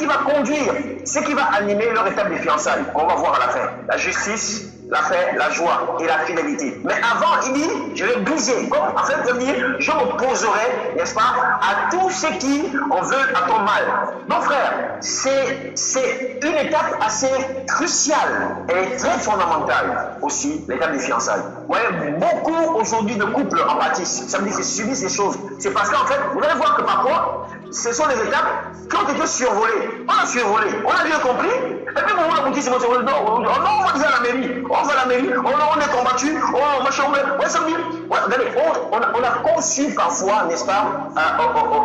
va conduire, ce qui va animer leur étape de fiançailles. On va voir à la fin. La justice, la paix, la joie et la fidélité. Mais avant, il dit, je vais briser. Comme en fait, il dit, je m'opposerai, n'est-ce pas, à tous ceux qui en veulent à ton mal. Donc frère, c'est une étape assez cruciale. Elle est très fondamentale aussi, l'étape des fiançailles. Vous voyez, beaucoup aujourd'hui de couples en bâtissent. Ça veut dire qu'ils subissent ces choses. C'est parce qu'en fait, vous allez voir que parfois, ce sont des étapes qui ont été survolées. On a survolé, on a bien compris. Et puis vous voulez c'est votre non, on va dire à la mairie. On va à la mairie, on est combattu, on machin, ça veut dire, regardez, on a conçu parfois, n'est-ce pas,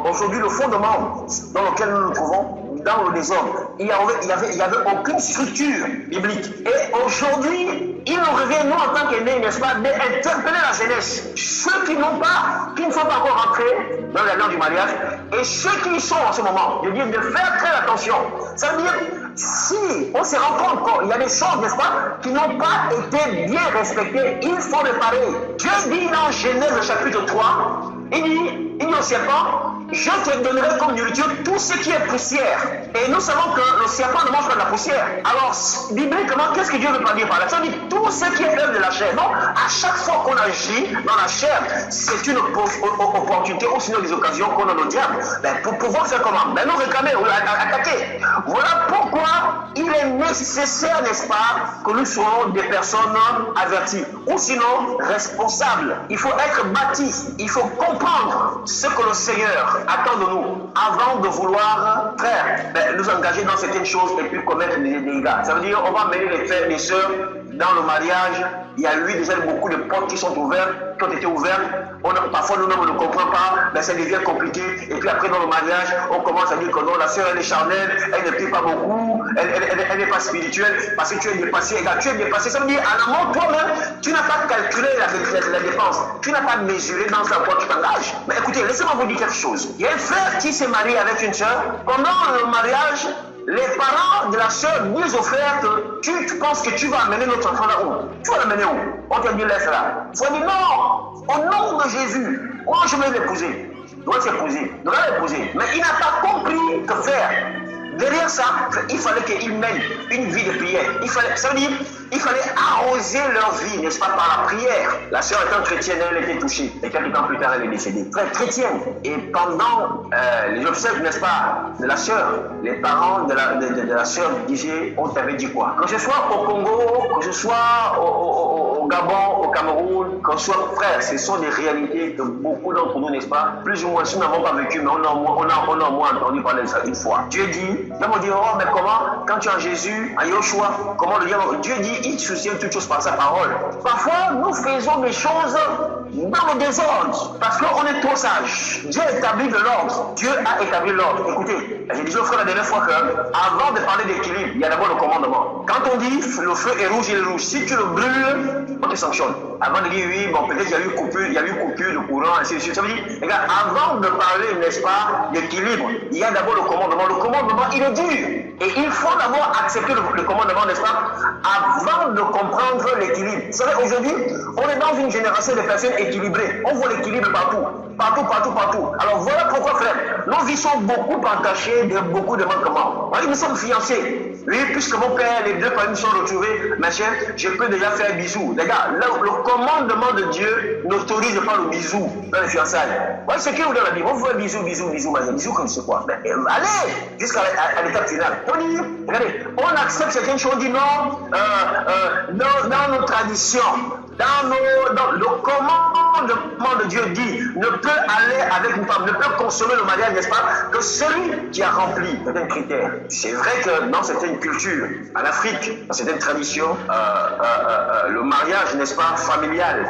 aujourd'hui le fondement dans lequel nous nous trouvons, dans le désordre. Il n'y avait aucune structure biblique. Et aujourd'hui, il nous revient, nous en tant qu'aînés, n'est-ce pas, d'interpeller la jeunesse. Ceux qui ne sont pas encore entrés dans la langue du mariage, et ceux qui y sont en ce moment, de dire de faire très attention. Ça veut dire, si on se rend compte qu'il y a des choses, n'est-ce pas, qui n'ont pas été bien respectées, il faut réparer. Dieu dit dans Genèse chapitre 3, il dit au serpent, je te donnerai comme nourriture tout ce qui est poussière. Et nous savons que le serpent ne mange pas de la poussière. Alors, bibliquement, qu'est-ce que Dieu veut pas dire par là? Ça dit tout ce qui est œuvre de la chair. Donc, à chaque fois qu'on agit dans la chair, c'est une opportunité ou sinon des occasions qu'on a au diable. Ben, pour pouvoir faire comment? Ben, nous réclamer ou attaquer. Voilà pourquoi il est nécessaire, n'est-ce pas, que nous soyons des personnes averties ou sinon responsables. Il faut être bâti. Il faut comprendre ce que le Seigneur attend de nous avant de vouloir faire, nous engager dans certaines choses et puis commettre des dégâts. Ça veut dire on va mener les frères et les sœurs dans le mariage. Il y a eu déjà beaucoup de portes qui sont ouvertes, qui ont été ouvertes. Parfois nous ne comprenons pas, ça devient compliqué. Et puis après dans le mariage, on commence à dire que non, la sœur elle est charnelle, elle ne prie pas beaucoup, elle n'est pas spirituelle parce que tu es dépassé. Tu es dépassé, ça veut dire en amont toi-même, tu n'as pas calculé la dépense, tu n'as pas mesuré dans sa quoi tu t'engages. Mais écoutez, laissez-moi vous dire quelque chose. Il y a un frère qui s'est marié avec une sœur. Pendant le mariage, les parents de la sœur disent au frère que tu penses que tu vas amener notre enfant là où? Tu vas l'amener où? On te dit laisse là. Il faut dire non, au nom de Jésus, moi je vais l'épouser. Il doit s'épouser, il doit l'épouser. Mais il n'a pas compris que faire. derrière ça, il fallait qu'ils mènent une vie de prière. Ça veut dire il fallait arroser leur vie, n'est-ce pas, par la prière. La sœur étant chrétienne, elle était touchée. Et quelques temps plus tard, elle est décédée. Très chrétienne. Et pendant les obsèques, n'est-ce pas, de la sœur, les parents de la sœur disaient, on t'avait dit quoi? Que ce soit au Congo, que ce soit au Gabon, au Cameroun, que ce soit frère, ce sont des réalités que beaucoup d'entre nous, n'est-ce pas, plus ou moins, si nous n'avons pas vécu, mais on a au moins entendu parler de ça une fois. Dieu dit, là on dit, oh, mais comment, quand tu es en Jésus, en Yoshua, comment le diable, Dieu dit, il soutient toutes choses par sa parole. Parfois, nous faisons des choses dans le désordre, parce qu'on est trop sage. Dieu a établi de l'ordre. Dieu a établi l'ordre. Écoutez, j'ai dit au frère la dernière fois que, avant de parler d'équilibre, il y a d'abord le commandement. Quand on dit le feu est rouge, il est rouge. Si tu le brûles, on te sanctionne. Avant de dire oui, bon, peut-être il y a eu coupure de courant, ainsi de suite. Ça veut dire, regarde, avant de parler, n'est-ce pas, d'équilibre, il y a d'abord le commandement. Le commandement, il est dur. Et il faut d'abord accepter le commandement, n'est-ce pas, avant de comprendre l'équilibre. Vous savez, aujourd'hui, on est dans une génération de personnes équilibrées. On voit l'équilibre partout. Partout. Alors voilà pourquoi, frère, nos vies sont beaucoup entachées de beaucoup de manquements. Oui, nous sommes fiancés. Oui, puisque mon père, les deux familles sont retrouvées, ma chère, je peux déjà faire bisou. Les gars, le commandement de Dieu n'autorise pas le bisou dans les fiançailles. Oui, c'est qui vous donne la Bible? On veut bisou, bisou comme c'est quoi? Mais, allez, jusqu'à l'étape finale. On dit, regardez, on accepte certaines choses, on dit non, dans nos traditions, dans le commandement de Dieu dit, ne peut aller avec une femme, ne peut consommer le mariage, n'est-ce pas, que celui qui a rempli certains critères. C'est vrai que dans certaines cultures, en Afrique, dans certaines traditions, le mariage, n'est-ce pas, familial,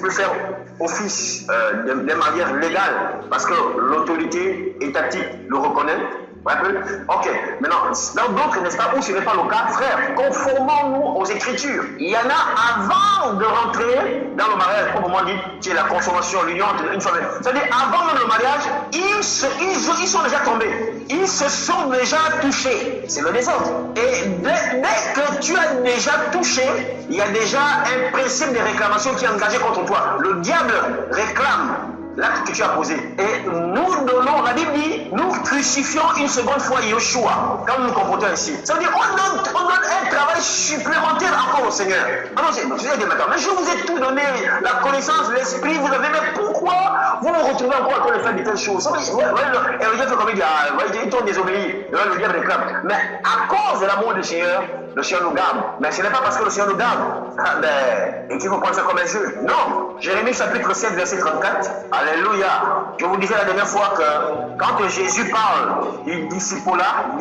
peut faire office d'un mariage légal, parce que l'autorité étatique le reconnaît. Un peu. Ok, maintenant, dans d'autres, n'est-ce pas, où ce n'est pas le cas, frère, conformons-nous aux Écritures. Il y en a avant de rentrer dans le mariage, proprement dit, qui est la consommation, l'union entre une femme. C'est-à-dire, avant le mariage, ils sont déjà tombés. Ils se sont déjà touchés. C'est le désordre. Et dès que tu as déjà touché, il y a déjà un principe de réclamation qui est engagé contre toi. Le diable réclame l'acte que tu as posé. Et nous donnons, la Bible dit, nous crucifions une seconde fois Yoshua, quand nous nous comportons ainsi. Ça veut dire, on donne un travail supplémentaire encore au Seigneur. Ah non, mais je vous ai tout donné, la connaissance, l'esprit, vous avez, mais pourquoi vous vous retrouvez encore à faire de telles choses? Et le diable fait comme il dit, ils t'ont désobéi, le diable réclame. Mais à cause de l'amour du Seigneur, le Seigneur nous garde. Mais ce n'est pas parce que le Seigneur nous garde et qu'il faut prendre ça comme un jeu. Non. Jérémie chapitre 7, verset 34. Alléluia. Je vous disais la dernière fois que quand Jésus parle du discipolat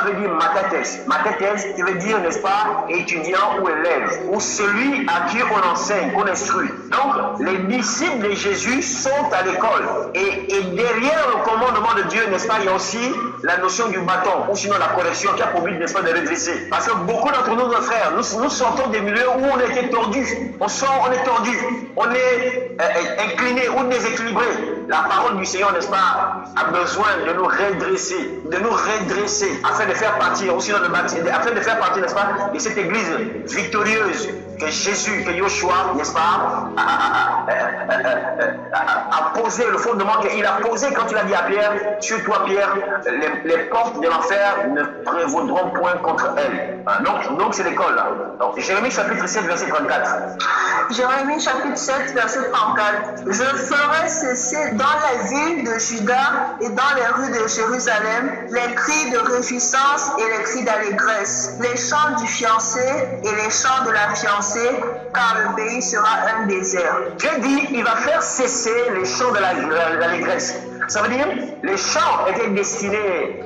veut dire matates. Matates, qui veut dire, n'est-ce pas, étudiant ou élève, ou celui à qui on enseigne, qu'on instruit. Donc, les disciples de Jésus sont à l'école. Et derrière le commandement de Dieu, n'est-ce pas, il y a aussi la notion du bâton, ou sinon la correction qui a pour but, n'est-ce pas, de redresser. Parce que beaucoup d'entre nous, nos frères, nous sortons des milieux où on était tordus. On est tordus. On est incliné ou déséquilibré. La parole du Seigneur, n'est-ce pas, a besoin de nous redresser, afin de faire partie, ou sinon afin de faire partie, n'est-ce pas, de cette église victorieuse que Jésus, que Yoshua, n'est-ce pas, a posé, le fondement qu'il a posé quand il a dit à Pierre, sur toi Pierre, les portes de l'enfer ne prévaudront point contre elle. Donc c'est l'école là. Donc Jérémie chapitre 7, verset 34. Jérémie chapitre 7, verset 34. Je ferai cesser dans les villes de Juda et dans les rues de Jérusalem les cris de réjouissance et les cris d'allégresse, les chants du fiancé et les chants de la fiancée, car le pays sera un désert. Dieu dit, il va faire cesser les chants de l'allégresse. Ça veut dire, les chants étaient destinés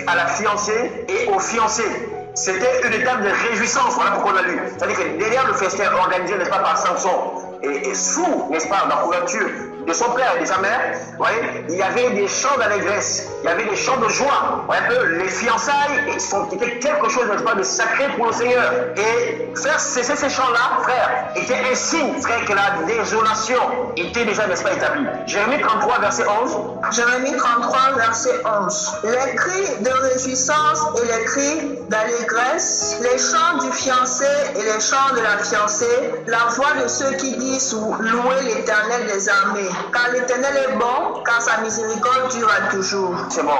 à la fiancée et aux fiancés. C'était une étape de réjouissance, voilà pourquoi on a lu. C'est-à-dire que derrière le festin organisé, n'est-ce pas, par Samson, et sous, n'est-ce pas, la couverture de son père et de sa mère, vous voyez, il y avait des chants d'allégresse, il y avait des chants de joie. Vous voyez un peu, les fiançailles étaient quelque chose, n'est-ce pas, de sacré pour le Seigneur. Et faire cesser ces chants-là, frère, était un signe, frère, que la désolation était déjà, n'est-ce pas, établie. Jérémie 33, verset 11. Jérémie 33, verset 11. Les cris de réjouissance et les cris d'allégresse, les chants du fiancé et les chants de la fiancée, la voix de ceux qui disent louer l'Éternel des armées. car l'Éternel est bon, car sa miséricorde dure à toujours. C'est bon.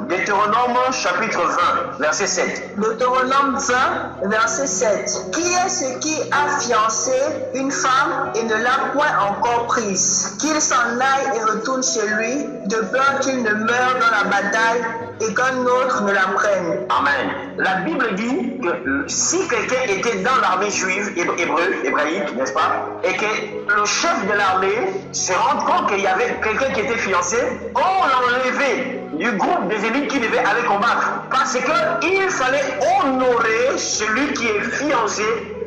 Deutéronome chapitre 20, verset 7. Deutéronome 20, verset 7. Qui est ce qui a fiancé une femme et ne l'a point encore prise? Qu'il s'en aille et retourne chez lui, de peur qu'il ne meure dans la bataille et qu'un autre ne la prenne. Amen. La Bible dit que si quelqu'un était dans l'armée juive, hébraïque, n'est-ce pas, et que le chef de l'armée se rend compte qu'il y avait quelqu'un qui était fiancé, on l'enlevait du groupe des élites qui devait aller combattre. Parce qu'il fallait honorer celui qui est fiancé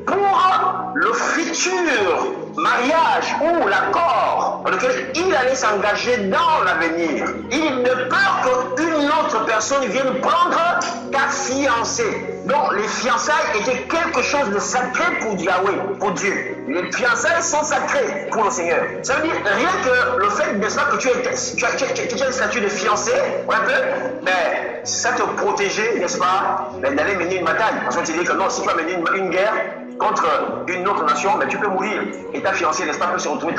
pour le futur mariage ou l'accord dans lequel il allait s'engager dans l'avenir. Il ne peut qu'une autre personne vienne prendre ta fiancée. Donc les fiançailles étaient quelque chose de sacré pour Yahweh, pour Dieu. Les fiançailles sont sacrées pour le Seigneur. Ça veut dire rien que le fait, n'est-ce pas, que tu as le statut de fiancé, un peu, mais ça te protégeait, n'est-ce pas, d'aller mener une bataille. Parce qu'on te dit que non, si tu vas mener une guerre contre une autre nation, mais tu peux mourir. Et ta fiancée, n'est-ce pas, peut se retrouver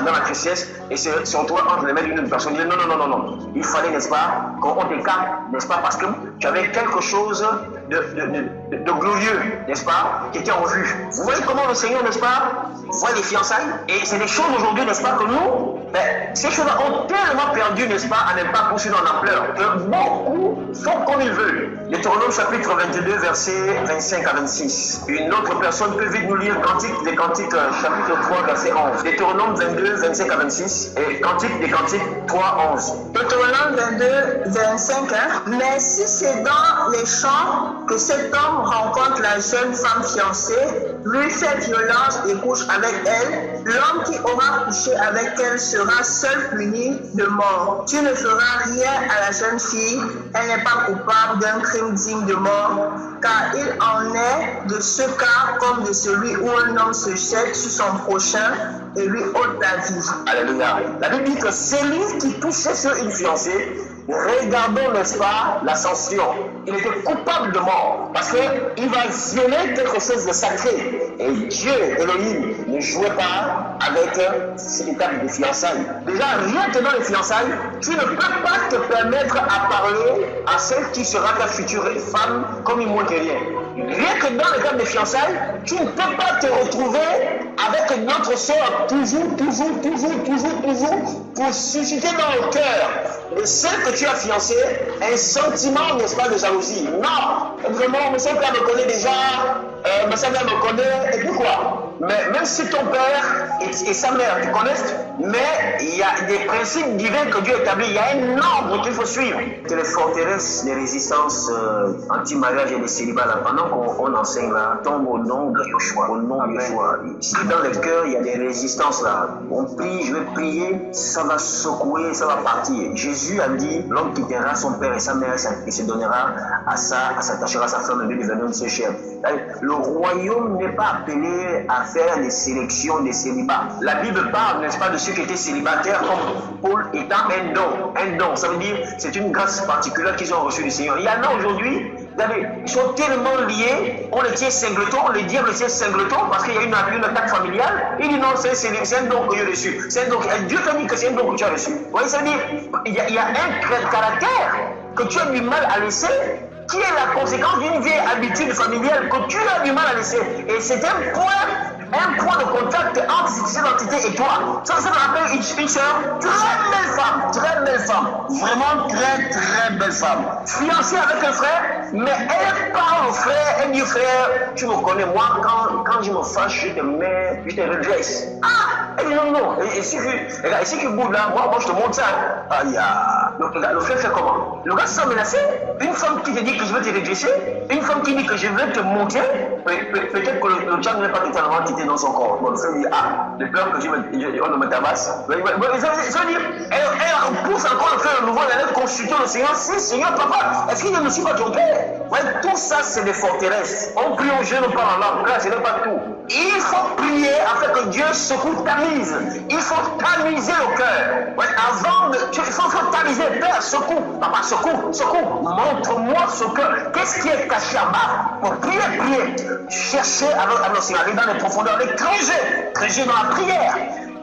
dans la tristesse et se retrouver entre les mains d'une personne. Il dit non. Il fallait, n'est-ce pas, qu'on t'écarte, n'est-ce pas, parce que tu avais quelque chose de glorieux, n'est-ce pas, qui était en vue. Vous voyez comment le Seigneur, n'est-ce pas, voit les fiançailles? Et c'est des choses aujourd'hui, n'est-ce pas, que nous, ces choses-là ont tellement perdu, n'est-ce pas, à ne pas poursuivre en ampleur, que beaucoup font comme ils veulent. Deutéronome chapitre 22, verset 25 à 26. Une autre personne peut vite nous lire Cantique des Cantiques, chapitre 3, verset 11. Deutéronome 22, 25 à 26 et Cantique des Cantiques 3, 11. Deutéronome 22, 25. Mais si c'est dans les champs que cet homme rencontre la jeune femme fiancée, lui fait violence et couche avec elle, l'homme qui aura couché avec elle sera seul puni de mort. Tu ne feras rien à la jeune fille, elle n'est pas coupable d'un crime digne de mort, car il en est de ce cas comme de celui où un homme se jette sur son prochain et lui ôte la vie. Alléluia. La Bible dit que celui qui touchait sur une fiancée, regardons, n'est-ce pas, la sanction. Il était coupable de mort parce qu'il va violer quelque chose de sacré. Et Dieu, Elohim, ne jouait pas avec cette étape de fiançailles. Déjà, rien que dans les fiançailles, tu ne peux pas te permettre à parler à celle qui sera ta future femme comme il moins que rien. Rien que dans le cadre des fiançailles, tu ne peux pas te retrouver avec notre soeur toujours, pour susciter dans le cœur de celle que tu as fiancée un sentiment, n'est-ce pas, de jalousie. Non, vraiment, mais celle-là me connaît déjà, mais celle-là me connaît, et puis quoi? Mais même si ton père et sa mère te connaissent, mais il y a des principes divins que Dieu établit, il y a un ordre qu'il faut suivre. Que les forteresses, les résistances anti-mariage et les célibats, là, pendant qu'on enseigne là, tombent au nom de Yoshua, au nom de Yoshua. Si dans le cœur, il y a des résistances là, on prie, je vais prier, ça va secouer, ça va partir. Jésus a dit, l'homme quittera son père et sa mère et se donnera s'attachera à sa femme et lui deviendra une seule chair. Le royaume n'est pas appelé à faire des sélections des célibats. La Bible parle, n'est-ce pas, de ceux qui étaient célibataires comme Paul étant un don. Un don, ça veut dire c'est une grâce particulière qu'ils ont reçue du Seigneur. Il y en a aujourd'hui, ils sont tellement liés, on les tient singleton, le diable les tient singleton parce qu'il y a une attaque familiale. Il dit non, c'est un don que j'ai reçu. C'est un don. Dieu t'a dit que c'est un don que tu as reçu. Vous voyez, ça veut dire il y a un caractère que tu as du mal à laisser, qui est la conséquence d'une vieille habitude familiale que tu as du mal à laisser. Et c'est un point de contact entre cette entité et toi. Ça me rappelle une soeur, très belle femme, vraiment très belle femme. Fiancée avec un frère, mais elle parle au frère, elle dit frère, tu me connais, moi, quand je me fâche, je te redresse. Elle dit non. Et si tu boudes là, moi je te montre ça. Donc le frère fait comment? Le gars se sent menacé. Une femme qui te dit que je veux te redresser, une femme qui dit que je veux te montrer, peut-être que le tchang n'est pas totalement quitté dans son corps. Bon, le frère dit j'ai peur que on me tabasse. Ça veut dire, elle repousse encore le frère nouveau, elle allait consulter le Seigneur. Si, Seigneur, papa, est-ce qu'il ne me suis pas trompé? Ouais, tout ça, c'est des forteresses. On prie au Dieu, on parle en langue. Là, ce n'est pas tout. Il faut prier afin que Dieu secoue ta mise. Il faut tamiser le cœur. Ouais, il faut tamiser. Père, secoue. Papa, secoue. Montre-moi ce cœur. Qu'est-ce qui est caché en bas? Pour prier. Chercher avec le Seigneur, aller dans les profondeurs, aller creuser dans la prière.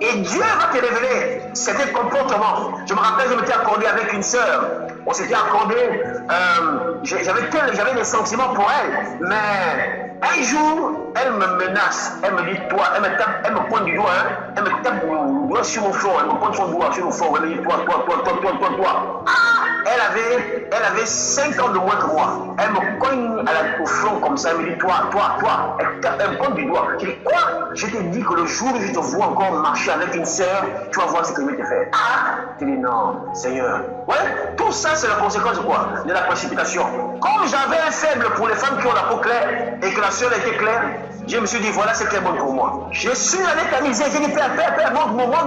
Et Dieu va te révéler certains comportements. Je me rappelle, je m'étais accordé avec une sœur. On s'était accordé, j'avais des sentiments pour elle, mais un jour, elle me menace, elle me dit toi, elle me tape, elle me pointe du doigt, hein, elle me tape du doigt sur mon front, elle me pointe son doigt sur mon front, elle me dit toi. Elle avait 5 ans de moins que moi. Elle me cogne au front comme ça, elle me dit toi. Elle me pointe du doigt. Je dis quoi? Je te dis que le jour où je te vois encore marcher avec une sœur, tu vas voir ce que je vais te faire. Je dis non, Seigneur. Ouais, tout ça c'est la conséquence de quoi? De la précipitation. Comme j'avais un faible pour les femmes qui ont la peau claire et que la sœur était claire, je me suis dit voilà c'est très bon pour moi. Je suis allé t'amuser, j'ai dit père, montre-moi.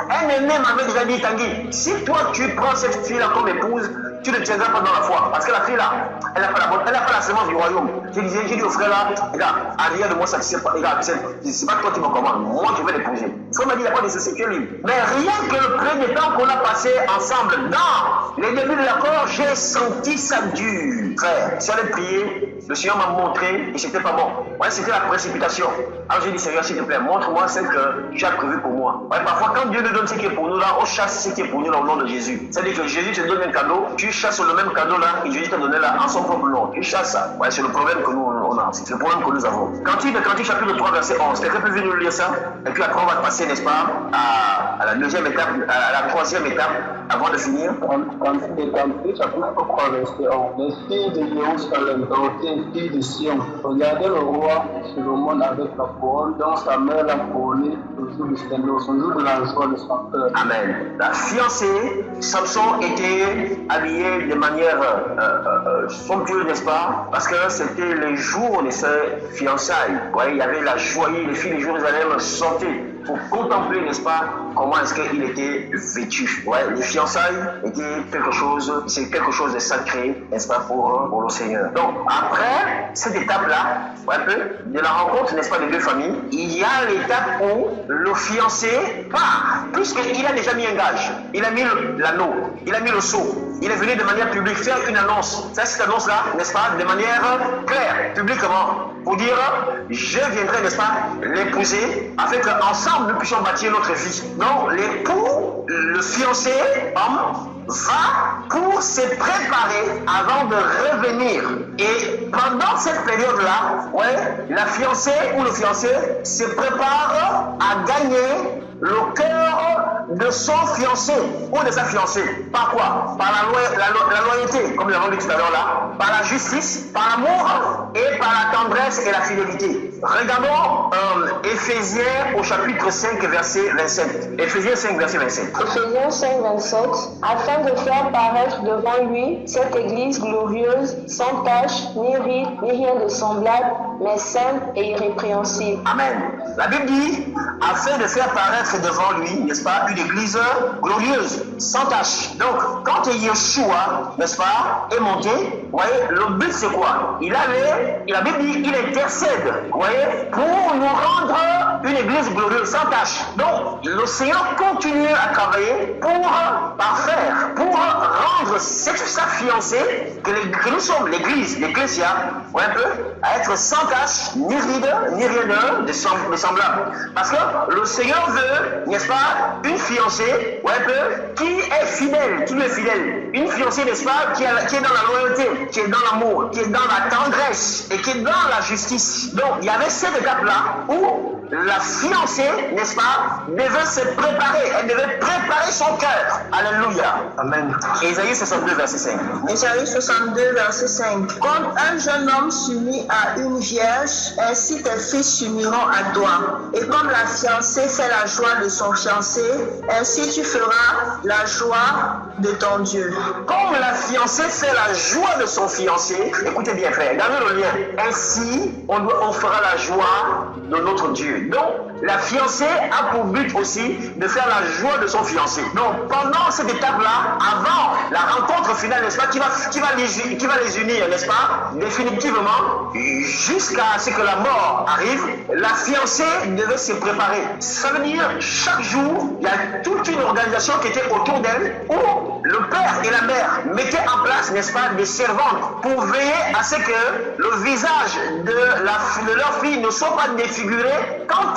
Un aîné m'avait déjà dit Tanguy, si toi tu prends cette fille là comme épouse, tu ne tiendras pas dans la foi. Parce que la fille là, elle n'a pas la semence du royaume. J'ai dit au frère là, regarde, arrière de moi, ça c'est pas, regarde, c'est pas toi qui me commandes, moi je vais l'épouser. Le frère m'a dit, il n'y a pas de souci, tu es libre. Mais rien que le premier temps qu'on a passé ensemble, dans les débuts de l'accord, j'ai senti ça dur. Frère, je suis allé prier, le Seigneur m'a montré et c'était pas bon. Ouais, c'était la précipitation. Alors j'ai dit, Seigneur, s'il te plaît, montre-moi ce que tu as prévu pour moi. Ouais, parfois, quand Dieu nous donne ce qui est pour nous là, on chasse ce qui est pour nous là au nom de Jésus. C'est-à-dire que Jésus te donne un cadeau, tu chasses le même cadeau là que Jésus t'a donné là en son propre nom. Tu chasses ça. Ouais, c'est le problème que nous on a. C'est le problème que nous avons. Cantique chapitre 3, verset 11. Quelqu'un peut venir nous lire ça? Et puis après, on va passer, n'est-ce pas, à la deuxième étape, à la troisième étape, avant de finir. Cantique chapitre 3, verset 11. Les filles de Jérusalem, les filles de Sion, regardez le roi Salomon avec la couronne dont sa mère l'a couronné au jour du Seigneur, au jour de la joie de son cœur. Amen. La fiancée, Samson était habillé de manière somptueuse, n'est-ce pas? Parce que c'était les jours de ses fiançailles. Ouais, il y avait la joie, les filles de Jérusalem sortaient pour contempler, n'est-ce pas, comment est-ce qu'il était vêtu. Ouais, les fiançailles étaient quelque chose de sacré, n'est-ce pas, pour le Seigneur. Donc, après cette étape-là, un peu, de la rencontre, n'est-ce pas, des deux familles, il y a l'étape où le fiancé part, puisqu'il a déjà mis un gage, il a mis l'anneau, il a mis le sceau, il est venu de manière publique faire une annonce. Ça, cette annonce-là, n'est-ce pas, de manière claire, publiquement, pour dire, je viendrai, n'est-ce pas, l'épouser, afin qu'ensemble nous puissions bâtir notre vie. Donc, l'époux, le fiancé, homme, va pour se préparer avant de revenir. Et pendant cette période-là, ouais, la fiancée ou le fiancé se prépare à gagner le cœur de son fiancé ou de sa fiancée. Par quoi? Par la loyauté, comme nous l'avons dit tout à l'heure là, par la justice, par l'amour et par la tendresse et la fidélité. Regardons Éphésiens au chapitre 5, verset 27. Éphésiens 5, verset 27. Éphésiens 5, 27. Afin de faire paraître devant lui cette église glorieuse, sans tache, ni ride, ni rien de semblable, mais sainte et irrépréhensible. Amen. La Bible dit, afin de faire paraître devant lui, n'est-ce pas, une église glorieuse, sans tache. Donc, quand Yeshua, n'est-ce pas, est monté, vous voyez, le but c'est quoi? La Bible dit, il intercède, vous voyez, pour nous rendre une église glorieuse, sans tache. Donc, le Seigneur continue à travailler pour parfaire, pour rendre sa fiancée, que nous sommes l'église, l'ecclésia, vous voyez un peu, à être sans tache, ni ride, ni rien de semblable. Parce que le Seigneur veut, n'est-ce pas, une fiancée, ouais, un peu, qui est fidèle, qui lui est fidèle. Une fiancée, n'est-ce pas, qui est dans la loyauté, qui est dans l'amour, qui est dans la tendresse et qui est dans la justice. Donc, il y avait cette étape-là où la fiancée, n'est-ce pas, devait se préparer. Elle devait préparer son cœur. Alléluia. Amen. Ésaïe 62, verset 5. Ésaïe 62, verset 5. Comme un jeune homme s'unit à une vierge, ainsi tes fils s'uniront à toi. Et comme la fiancée fait la joie de son fiancé, ainsi tu feras la joie de ton Dieu. Comme la fiancée fait la joie de son fiancé, écoutez bien frère, gardez le lien. Ainsi, on fera la joie de notre Dieu. Donc, la fiancée a pour but aussi de faire la joie de son fiancé. Donc, pendant cette étape-là, avant la rencontre finale, n'est-ce pas, qui va les unir, n'est-ce pas, définitivement, jusqu'à ce que la mort arrive, la fiancée devait se préparer. Ça veut dire, chaque jour, il y a toute une organisation qui était autour d'elle, où le père et la mère mettaient en place, n'est-ce pas, des servantes pour veiller à ce que le visage de leur fille ne soit pas défiguré quand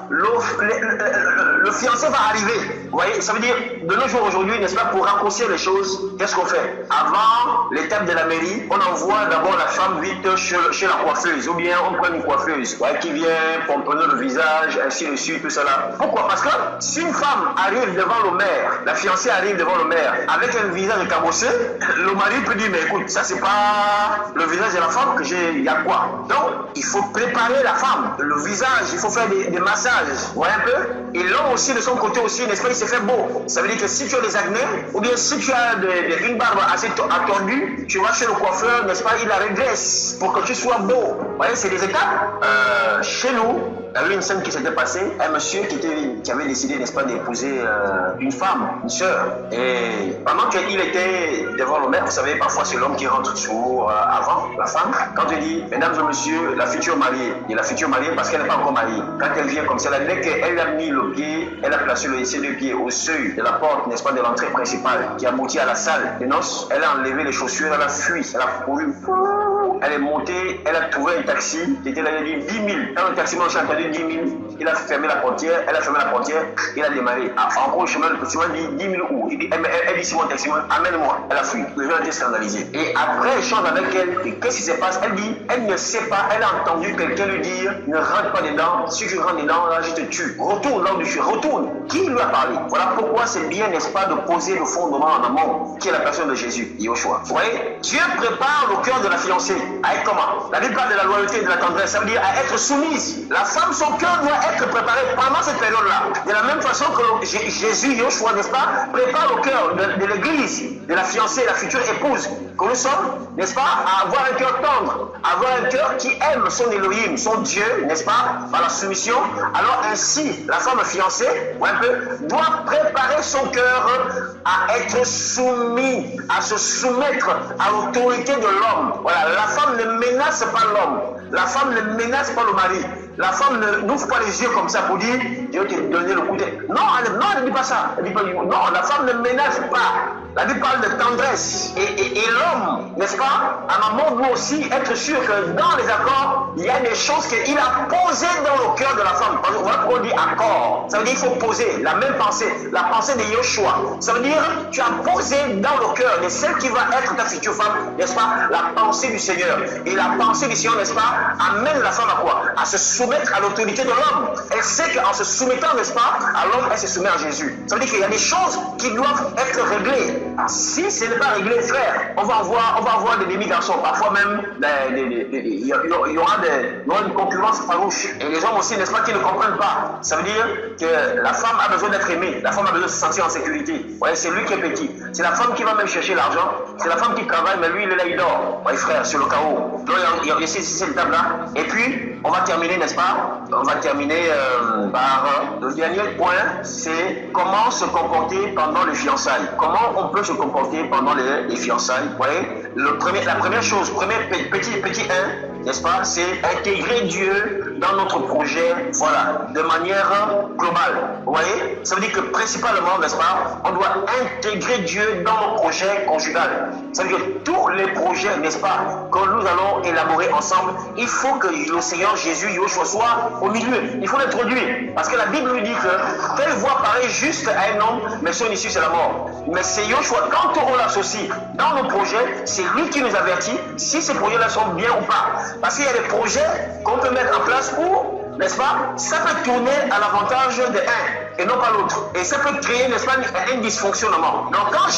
le fiancé va arriver. Vous voyez, ça veut dire, de nos jours aujourd'hui, n'est-ce pas, pour raccourcir les choses, qu'est-ce qu'on fait? Avant l'étape de la mairie, on envoie d'abord la femme vite chez la coiffeuse, ou bien on prend une coiffeuse qui vient pomponner le visage, ainsi de suite, tout cela. Pourquoi? Parce que si une femme arrive devant le maire, la fiancée arrive devant le maire avec un visage cabossé, le mari peut dire, mais écoute, ça c'est pas le visage de la femme que j'ai, il y a quoi? Donc, il faut préparer la femme, le visage, il faut faire des massages, vous voyez un peu? Et l'homme aussi, de son côté aussi, n'est-ce pas, il se fait beau. Ça veut dire que si tu as des acnés, ou bien si tu as une barbe assez attendue, tu vas chez le coiffeur, n'est-ce pas, il la redresse pour que tu sois beau. Vous voyez, c'est des étapes. Chez nous, il y avait une scène qui s'était passée, un monsieur qui avait décidé, n'est-ce pas, d'épouser une femme, une sœur. Et pendant qu'il était devant le maire, vous savez, parfois c'est l'homme qui rentre toujours avant la femme. Quand il dit, mesdames et messieurs, la future mariée, et la future mariée parce qu'elle n'est pas encore mariée, quand elle vient comme ça, dès qu'elle a mis le pied, elle a placé ses deux pieds au seuil de la porte, n'est-ce pas, de l'entrée principale, qui aboutit à la salle des noces, elle a enlevé les chaussures, elle a fui, elle a couru. Elle est montée, elle a trouvé un taxi qui était là, elle a dit 10 000. Quand le taximan a entendu 10 000, il a fermé la portière, elle a fermé la portière, il a démarré. En gros, le chemin, le taximan dit 10 000 où? Elle dit, c'est mon taximan, amène-moi. Elle a fui. Le gens étaient scandalisés. Et après, échange avec elle, et qu'est-ce qui se passe? Elle dit, elle ne sait pas, elle a entendu quelqu'un lui dire, ne rentre pas dedans, si tu rentres dedans, là, je te tue. Retourne là où tu es, retourne. Qui lui a parlé? Voilà pourquoi c'est bien, n'est-ce pas, de poser le fondement en amont, qui est la personne de Jésus, Yoshua. Vous voyez, Dieu prépare le cœur de la fiancée. À être comment? La Bible parle de la loyauté et de la tendresse, ça veut dire à être soumise. La femme, son cœur doit être préparé pendant cette période-là. De la même façon que Jésus, Yoshua, n'est-ce pas, prépare le cœur de l'église, de la fiancée, la future épouse, que nous sommes, n'est-ce pas, à avoir un cœur tendre, à avoir un cœur qui aime son Elohim, son Dieu, n'est-ce pas, par la soumission. Alors ainsi, la femme fiancée, ou un peu, doit préparer son cœur à être soumis, à se soumettre à l'autorité de l'homme. Voilà, la femme ne menace pas l'homme. La femme ne menace pas le mari. La femme n'ouvre pas les yeux comme ça pour dire Dieu t'a donné le coup de... Non, elle ne dit pas ça. Elle dit pas, non, la femme ne menace pas. La Bible parle de tendresse. Et l'homme, n'est-ce pas, en amont doit aussi être sûr que dans les accords, il y a des choses qu'il a posées dans le cœur de la femme. Voilà pourquoi on dit accord. Ça veut dire qu'il faut poser la même pensée, la pensée de Yoshua. Ça veut dire tu as posé dans le cœur de celle qui va être ta future femme, n'est-ce pas, la pensée du Seigneur. Et la pensée du Seigneur, n'est-ce pas, amène la femme à quoi? À se soumettre à l'autorité de l'homme. Elle sait qu'en se soumettant, n'est-ce pas, à l'homme, elle se soumet à Jésus. Ça veut dire qu'il y a des choses qui doivent être réglées. Si ce n'est pas réglé, frère, on va avoir des demi-garçons. Parfois même, il y aura une concurrence farouche. Et les hommes aussi, n'est-ce pas, qui ne comprennent pas. Ça veut dire que la femme a besoin d'être aimée. La femme a besoin de se sentir en sécurité. Ouais, c'est lui qui est petit. C'est la femme qui va même chercher l'argent. C'est la femme qui travaille, mais lui, il est là, il dort. Ouais, frère, sur le chaos. Donc, il y a cette table-là. Et puis, on va terminer, n'est-ce pas? On va terminer par le dernier point, c'est comment se comporter pendant les fiançailles. Comment on peut se comporter pendant les fiançailles. Vous voyez, la première chose, petit 1, n'est-ce pas, c'est intégrer Dieu dans notre projet, voilà, de manière globale. Vous voyez, ça veut dire que principalement, n'est-ce pas, on doit intégrer Dieu dans nos projets conjugaux. Ça veut dire que tous les projets, n'est-ce pas, que nous allons élaborer ensemble, il faut que le Seigneur Jésus, Yoshua, soit au milieu. Il faut l'introduire. Parce que la Bible nous dit que quelle voix paraît juste à un homme, mais son issue c'est la mort. Mais c'est Yoshua, quand on l'associe dans nos projets, c'est lui qui nous avertit si ces projets-là sont bien ou pas. Parce qu'il y a des projets qu'on peut mettre en place où, n'est-ce pas, ça peut tourner à l'avantage de un et non pas l'autre. Et ça peut créer, n'est-ce pas, un dysfonctionnement. Donc quand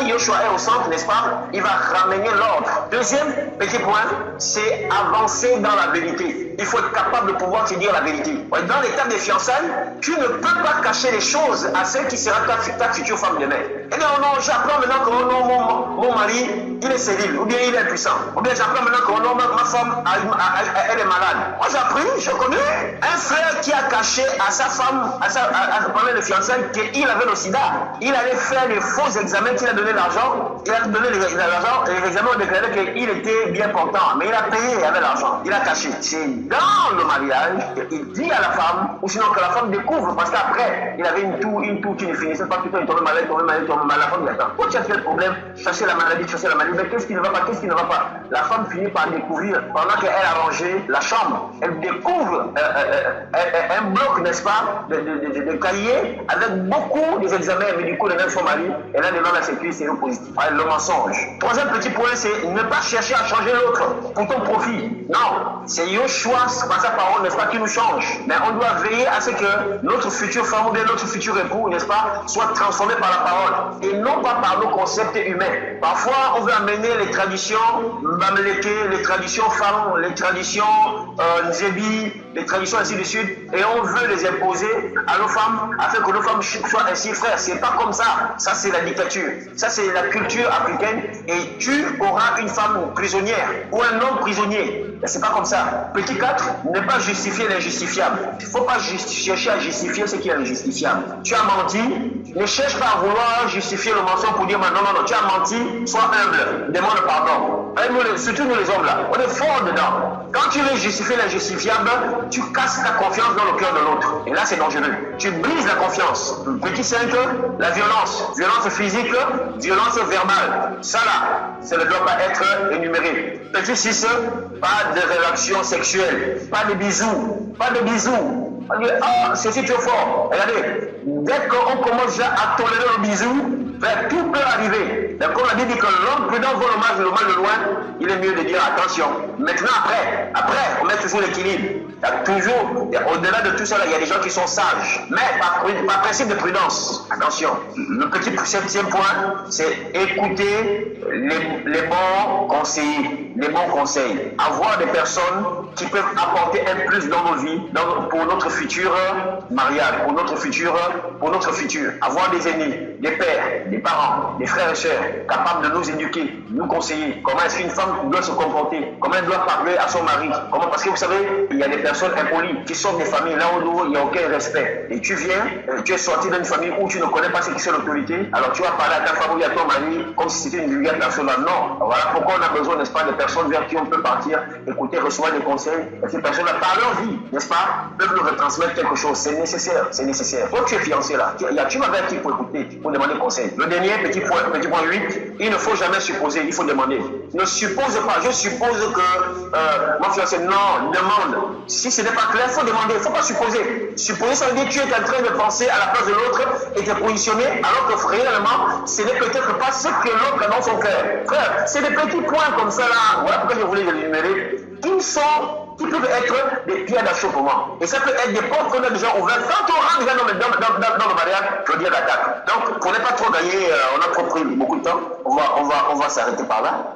Yoshua est au centre, n'est-ce pas, il va ramener l'ordre. Deuxième petit point, c'est avancer dans la vérité. Il faut être capable de pouvoir te dire la vérité. Dans l'étape des fiançailles, tu ne peux pas cacher les choses à celle qui sera ta future femme demain. Et non, j'apprends maintenant que mon mari, il est stérile, ou bien il est impuissant. Ou bien j'apprends maintenant que ma femme, elle est malade. Moi j'ai appris, je connais un frère qui a caché à sa femme, pendant les fiançailles, qu'il avait le sida. Il allait faire les faux examens qu'il a donné l'argent. Il a donné l'argent et les examens ont déclaré qu'il était bien portant. Mais il a payé avec l'argent. Il a caché. C'est dans le mariage qu'il dit à la femme, ou sinon que la femme découvre, parce qu'après, il avait une toux qui ne finissait pas, tout le temps il tombait malade, la femme dit attends, pourquoi tu as fait le problème, chercher la maladie, mais qu'est-ce qui ne va pas, qu'est-ce qui ne va pas? La femme finit par découvrir, pendant qu'elle a rangé la chambre, elle découvre un bloc, n'est-ce pas, de cahiers avec beaucoup des examens médicaux de même son mari, et là devant la sécurité, c'est le positif. Le mensonge. Troisième petit point, c'est ne pas chercher à changer l'autre pour ton profit. Non, c'est Yoshua, par sa parole, n'est-ce pas, qui nous change. Mais on doit veiller à ce que notre future femme ou bien notre futur époux, n'est-ce pas, soit transformé par la parole et non pas par nos concepts humains. Parfois, on veut amener les traditions Bamileke, les traditions Pharaon, les traditions Nzebi, les traditions ainsi de suite, et on veut les imposer à nos femmes afin que nos femmes soient ainsi frères. C'est pas comme ça. Ça, c'est la dictature. Ça, c'est la culture africaine, et tu auras une femme prisonnière ou un homme prisonnier. Mais c'est pas comme ça. Petit 4, ne pas justifier l'injustifiable. Il ne faut pas chercher à justifier ce qui est injustifiable. Tu as menti, ne cherche pas à vouloir justifier le mensonge pour dire non, tu as menti, sois humble, demande pardon. Surtout nous les hommes là, on est fort dedans. Quand tu veux justifier l'injustifiable, tu casses ta confiance dans le cœur de l'autre. Et là, c'est dangereux. Tu brises la confiance. Petit 5, la violence. Violence physique, violence verbale. Ça là, ça ne doit pas être énuméré. Petit 6, pas de relations sexuelles, pas de bisous, pas de bisous. On dit, ceci trop fort. Regardez, dès qu'on commence à tolérer le bisou, tout peut arriver. Donc on a dit que l'homme prudent voit le mal de loin, il est mieux de dire attention. Maintenant, après, on met toujours l'équilibre. Il y a toujours, au-delà de tout ça, il y a des gens qui sont sages. Mais par principe de prudence, attention. Le petit 7e point, c'est écouter les bons conseillers, les bons conseils. Avoir des personnes qui peuvent apporter un plus dans nos vies, pour notre futur mariage, pour notre futur. Avoir des aînés, des pères, des parents, des frères et sœurs, capables de nous éduquer, nous conseiller. Comment est-ce qu'une femme doit se comporter? Comment elle doit parler à son mari? Parce que vous savez, il y a des personnes impolies qui sortent des familles là où il n'y a aucun respect. Et tu viens, tu es sorti d'une famille où tu ne connais pas ce qui c'est l'autorité, alors tu vas parler à ta femme ou à ton mari comme si c'était une vulgaire personne. Non. Voilà pourquoi on a besoin, n'est-ce pas, de personnes vers qui on peut partir, écouter, recevoir des conseils. Et ces personnes-là, par leur vie, n'est-ce pas, peuvent nous retransmettre quelque chose. C'est nécessaire. Quand tu es fiancé là, tu vas vers qui pour écouter, pour demander conseil. Le dernier petit point 8, il ne faut jamais supposer, il faut demander. Ne suppose pas, je suppose que mon fiancé, non, demande. Si ce n'est pas clair, il faut demander, il ne faut pas supposer. Supposer, ça veut dire que tu es en train de penser à la place de l'autre et te positionner, alors que réellement, ce n'est peut-être pas ce que l'autre a dans son cœur. Frère, c'est des petits points comme ça là, voilà pourquoi je voulais les énumérer, qui peuvent être des pierres d'achoppement. Et ça peut être des portes qu'on a déjà ouvertes. Quand on rentre déjà dans le mariage, je veux dire l'attaque. Donc, pour ne pas trop gagner, on a trop pris beaucoup de temps. On va s'arrêter par là.